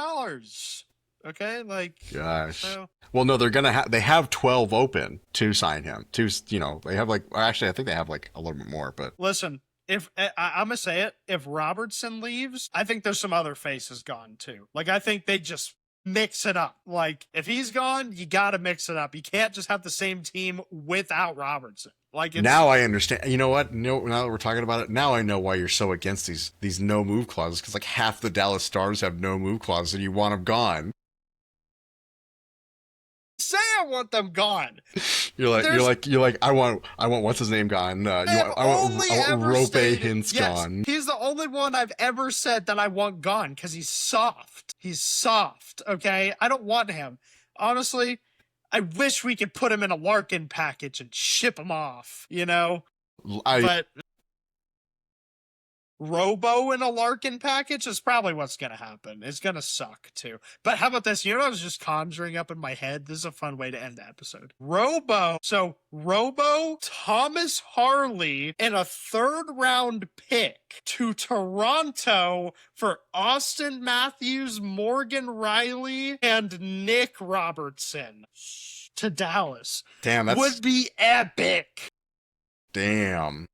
S1: Okay, like
S2: gosh. Well, no, they have 12 open to sign him. They have actually I think they have like a little bit more. But
S1: listen, if I'm gonna say it, if Robertson leaves, I think there's some other faces gone too. Like I think they just mix it up. Like if he's gone, you got to mix it up. You can't just have the same team without Robertson.
S2: Now I understand. You know what? Now that we're talking about it, now I know why you're so against these no move clauses. Because like half the Dallas Stars have no move clauses, and you want them gone.
S1: Say I want them gone.
S2: You're like I want what's his name gone. I want Rope Hintz gone.
S1: He's the only one I've ever said that I want gone because he's soft. He's soft. Okay, I don't want him. Honestly, I wish we could put him in a Larkin package and ship him off. But Robo in a Larkin package is probably what's going to happen. It's going to suck too. But how about this? You know what I was just conjuring up in my head? This is a fun way to end the episode. Robo, Thomas Harley, and a 3rd round pick to Toronto for Austin Matthews, Morgan Riley, and Nick Robertson to Dallas.
S2: Damn, that
S1: would be epic.
S2: Damn.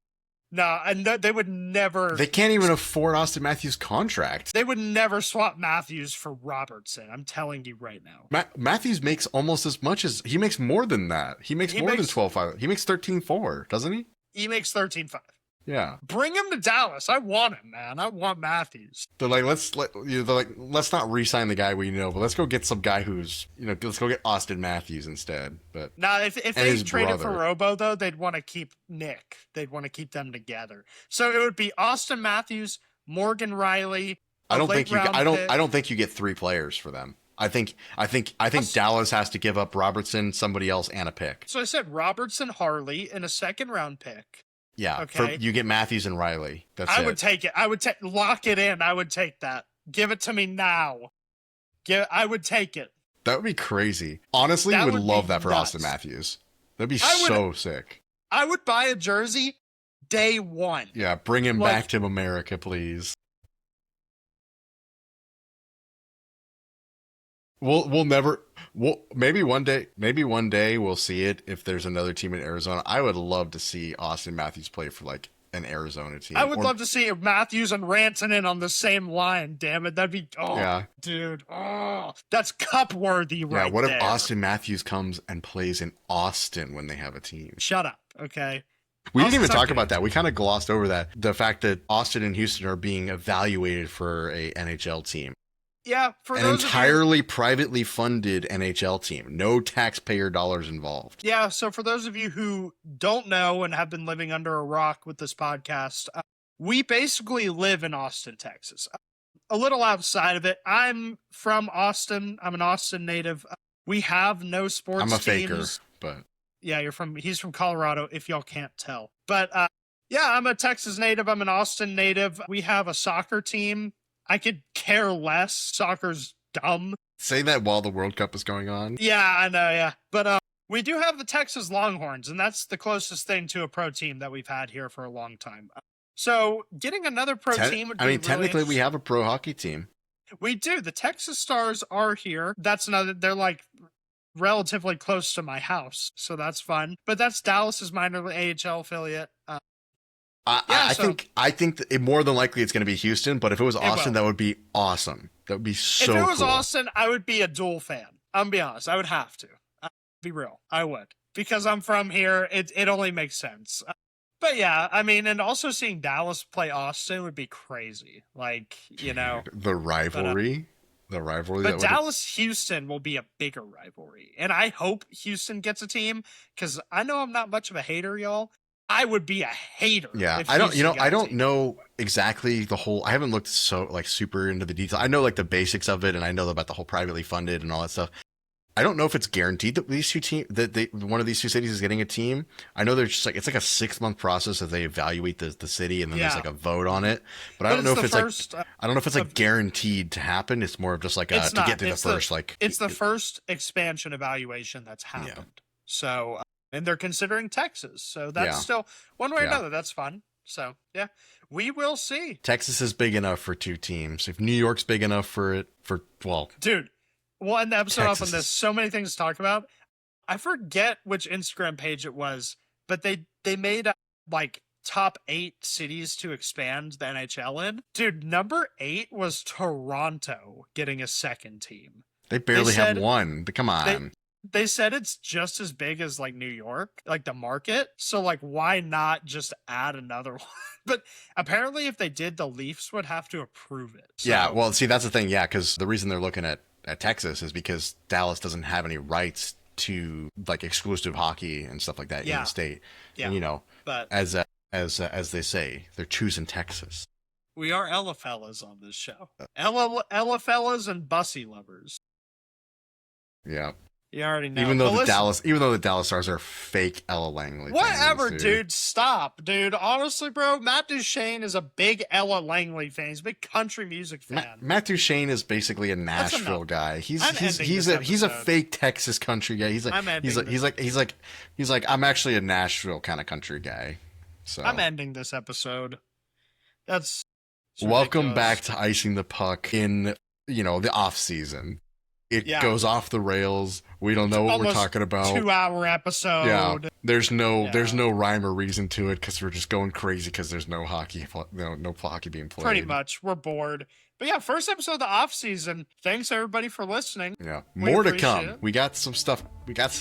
S1: No, and they would never.
S2: They can't even afford Austin Matthews' contract.
S1: They would never swap Matthews for Robertson. I'm telling you right now.
S2: Matthews makes almost as much as he makes more than that. He makes more than 12.5. He makes 13.4, doesn't he?
S1: He makes 13.5.
S2: Yeah.
S1: Bring him to Dallas. I want him, man. I want Matthews.
S2: They're like, let's not re-sign the guy we know, but let's go get some guy who's, let's go get Austin Matthews instead. But
S1: now, if they traded for Robo, though, they'd want to keep Nick. They'd want to keep them together. So it would be Austin Matthews, Morgan Riley.
S2: I don't think you get 3 players for them. I think Dallas has to give up Robertson, somebody else, and a pick.
S1: So I said Robertson, Harley, and a 2nd round pick.
S2: Yeah,
S1: okay.
S2: You get Matthews and Riley.
S1: I would take it. I would lock it in. I would take that. Give it to me now. I would take it.
S2: That would be crazy. Honestly, would love that for nuts. Austin Matthews. That'd be so sick.
S1: I would buy a jersey day 1.
S2: Yeah, bring him back to America, please. Maybe one day we'll see it if there's another team in Arizona. I would love to see Austin Matthews play for like an Arizona team.
S1: I would love to see Matthews and Rantanen on the same line. Damn it, that'd be dude. Oh, that's cup worthy right there.
S2: Yeah, what if Austin Matthews comes and plays in Austin when they have a team?
S1: Shut up, okay?
S2: We didn't even talk about that. We kind of glossed over that. The fact that Austin and Houston are being evaluated for a NHL team.
S1: Yeah, for
S2: an entirely privately funded NHL team. No taxpayer dollars involved.
S1: Yeah, so for those of you who don't know and have been living under a rock with this podcast, we basically live in Austin, Texas. A little outside of it. I'm from Austin. I'm an Austin native. We have no sports teams.
S2: I'm a faker, but...
S1: Yeah, he's from Colorado, if y'all can't tell. But, yeah, I'm a Texas native. I'm an Austin native. We have a soccer team. I could care less. Soccer's dumb.
S2: Say that while the World Cup is going on.
S1: Yeah, I know, yeah. But we do have the Texas Longhorns, and that's the closest thing to a pro team that we've had here for a long time. So getting another pro team would be really
S2: technically we have a pro hockey team.
S1: We do. The Texas Stars are here. They're like relatively close to my house, so that's fun. But that's Dallas's minor AHL affiliate.
S2: I think that more than likely it's going to be Houston, but if it was Austin, that would be awesome. That would be so cool.
S1: If it was Austin, I would be a dual fan. I'm be honest. I would have to. Be real. I would. Because I'm from here, it only makes sense. But yeah, I mean, and also seeing Dallas play Austin would be crazy. Like,
S2: the rivalry.
S1: But Dallas-Houston will be a bigger rivalry. And I hope Houston gets a team, because I know I'm not much of a hater, y'all. I would be a hater.
S2: Yeah, I don't know exactly the whole. I haven't looked super into the details. I know like the basics of it, and I know about the whole privately funded and all that stuff. I don't know if it's guaranteed that one of these two cities is getting a team. I know there's just it's like a 6-month process that they evaluate the city, and then there's like a vote on it. But I don't know if it's guaranteed to happen. It's more of just like to get through the first.
S1: It's the first expansion evaluation that's happened. Yeah. So. And they're considering Texas. So that's still one way or another. That's fun. So, yeah, we will see.
S2: Texas is big enough for 2 teams. If New York's big enough for it,
S1: Dude, we'll end the episode off on this. So many things to talk about. I forget which Instagram page it was, but they made top 8 cities to expand the NHL in. Dude, number 8 was Toronto getting a 2nd team.
S2: They barely have one. Come on.
S1: They said it's just as big as New York, the market. So why not just add another one? But apparently if they did, the Leafs would have to approve it. So.
S2: Yeah, well, see, that's the thing. Yeah, because the reason they're looking at Texas is because Dallas doesn't have any rights to exclusive hockey and stuff like that in the state. Yeah. And,
S1: but
S2: as they say, they're choosing Texas.
S1: We are Ella fellas on this show. Ella fellas and bussy lovers.
S2: Yeah.
S1: You already know.
S2: Even though the Dallas Stars are fake Ella Langley.
S1: Whatever,
S2: fans,
S1: dude. Stop, dude. Honestly, bro, Matt Duchene is a big Ella Langley fan. He's a big country music fan.
S2: Matt Duchene is basically a Nashville guy. He's a fake Texas country guy. He's like I'm actually a Nashville kind of country guy. So
S1: I'm ending this episode. It's
S2: welcome back to Icing the Puck in the off season. It goes off the rails. We don't know what we're talking about.
S1: 2-hour episode.
S2: Yeah, there's no rhyme or reason to it because we're just going crazy because there's no hockey, no hockey being played.
S1: Pretty much, we're bored. But yeah, first episode of the off season. Thanks everybody for listening.
S2: Yeah, more to come. We got some stuff. We got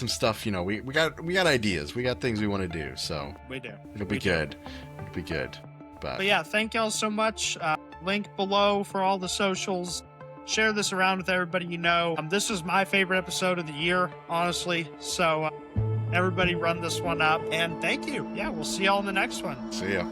S2: ideas. We got things we want to do. So
S1: we do.
S2: It'll be good. It'll be good.
S1: But yeah, thank y'all so much. Link below for all the socials. Share this around with everybody you know. This is my favorite episode of the year, honestly. So everybody run this one up. And thank you. Yeah, we'll see y'all in the next one.
S2: See ya.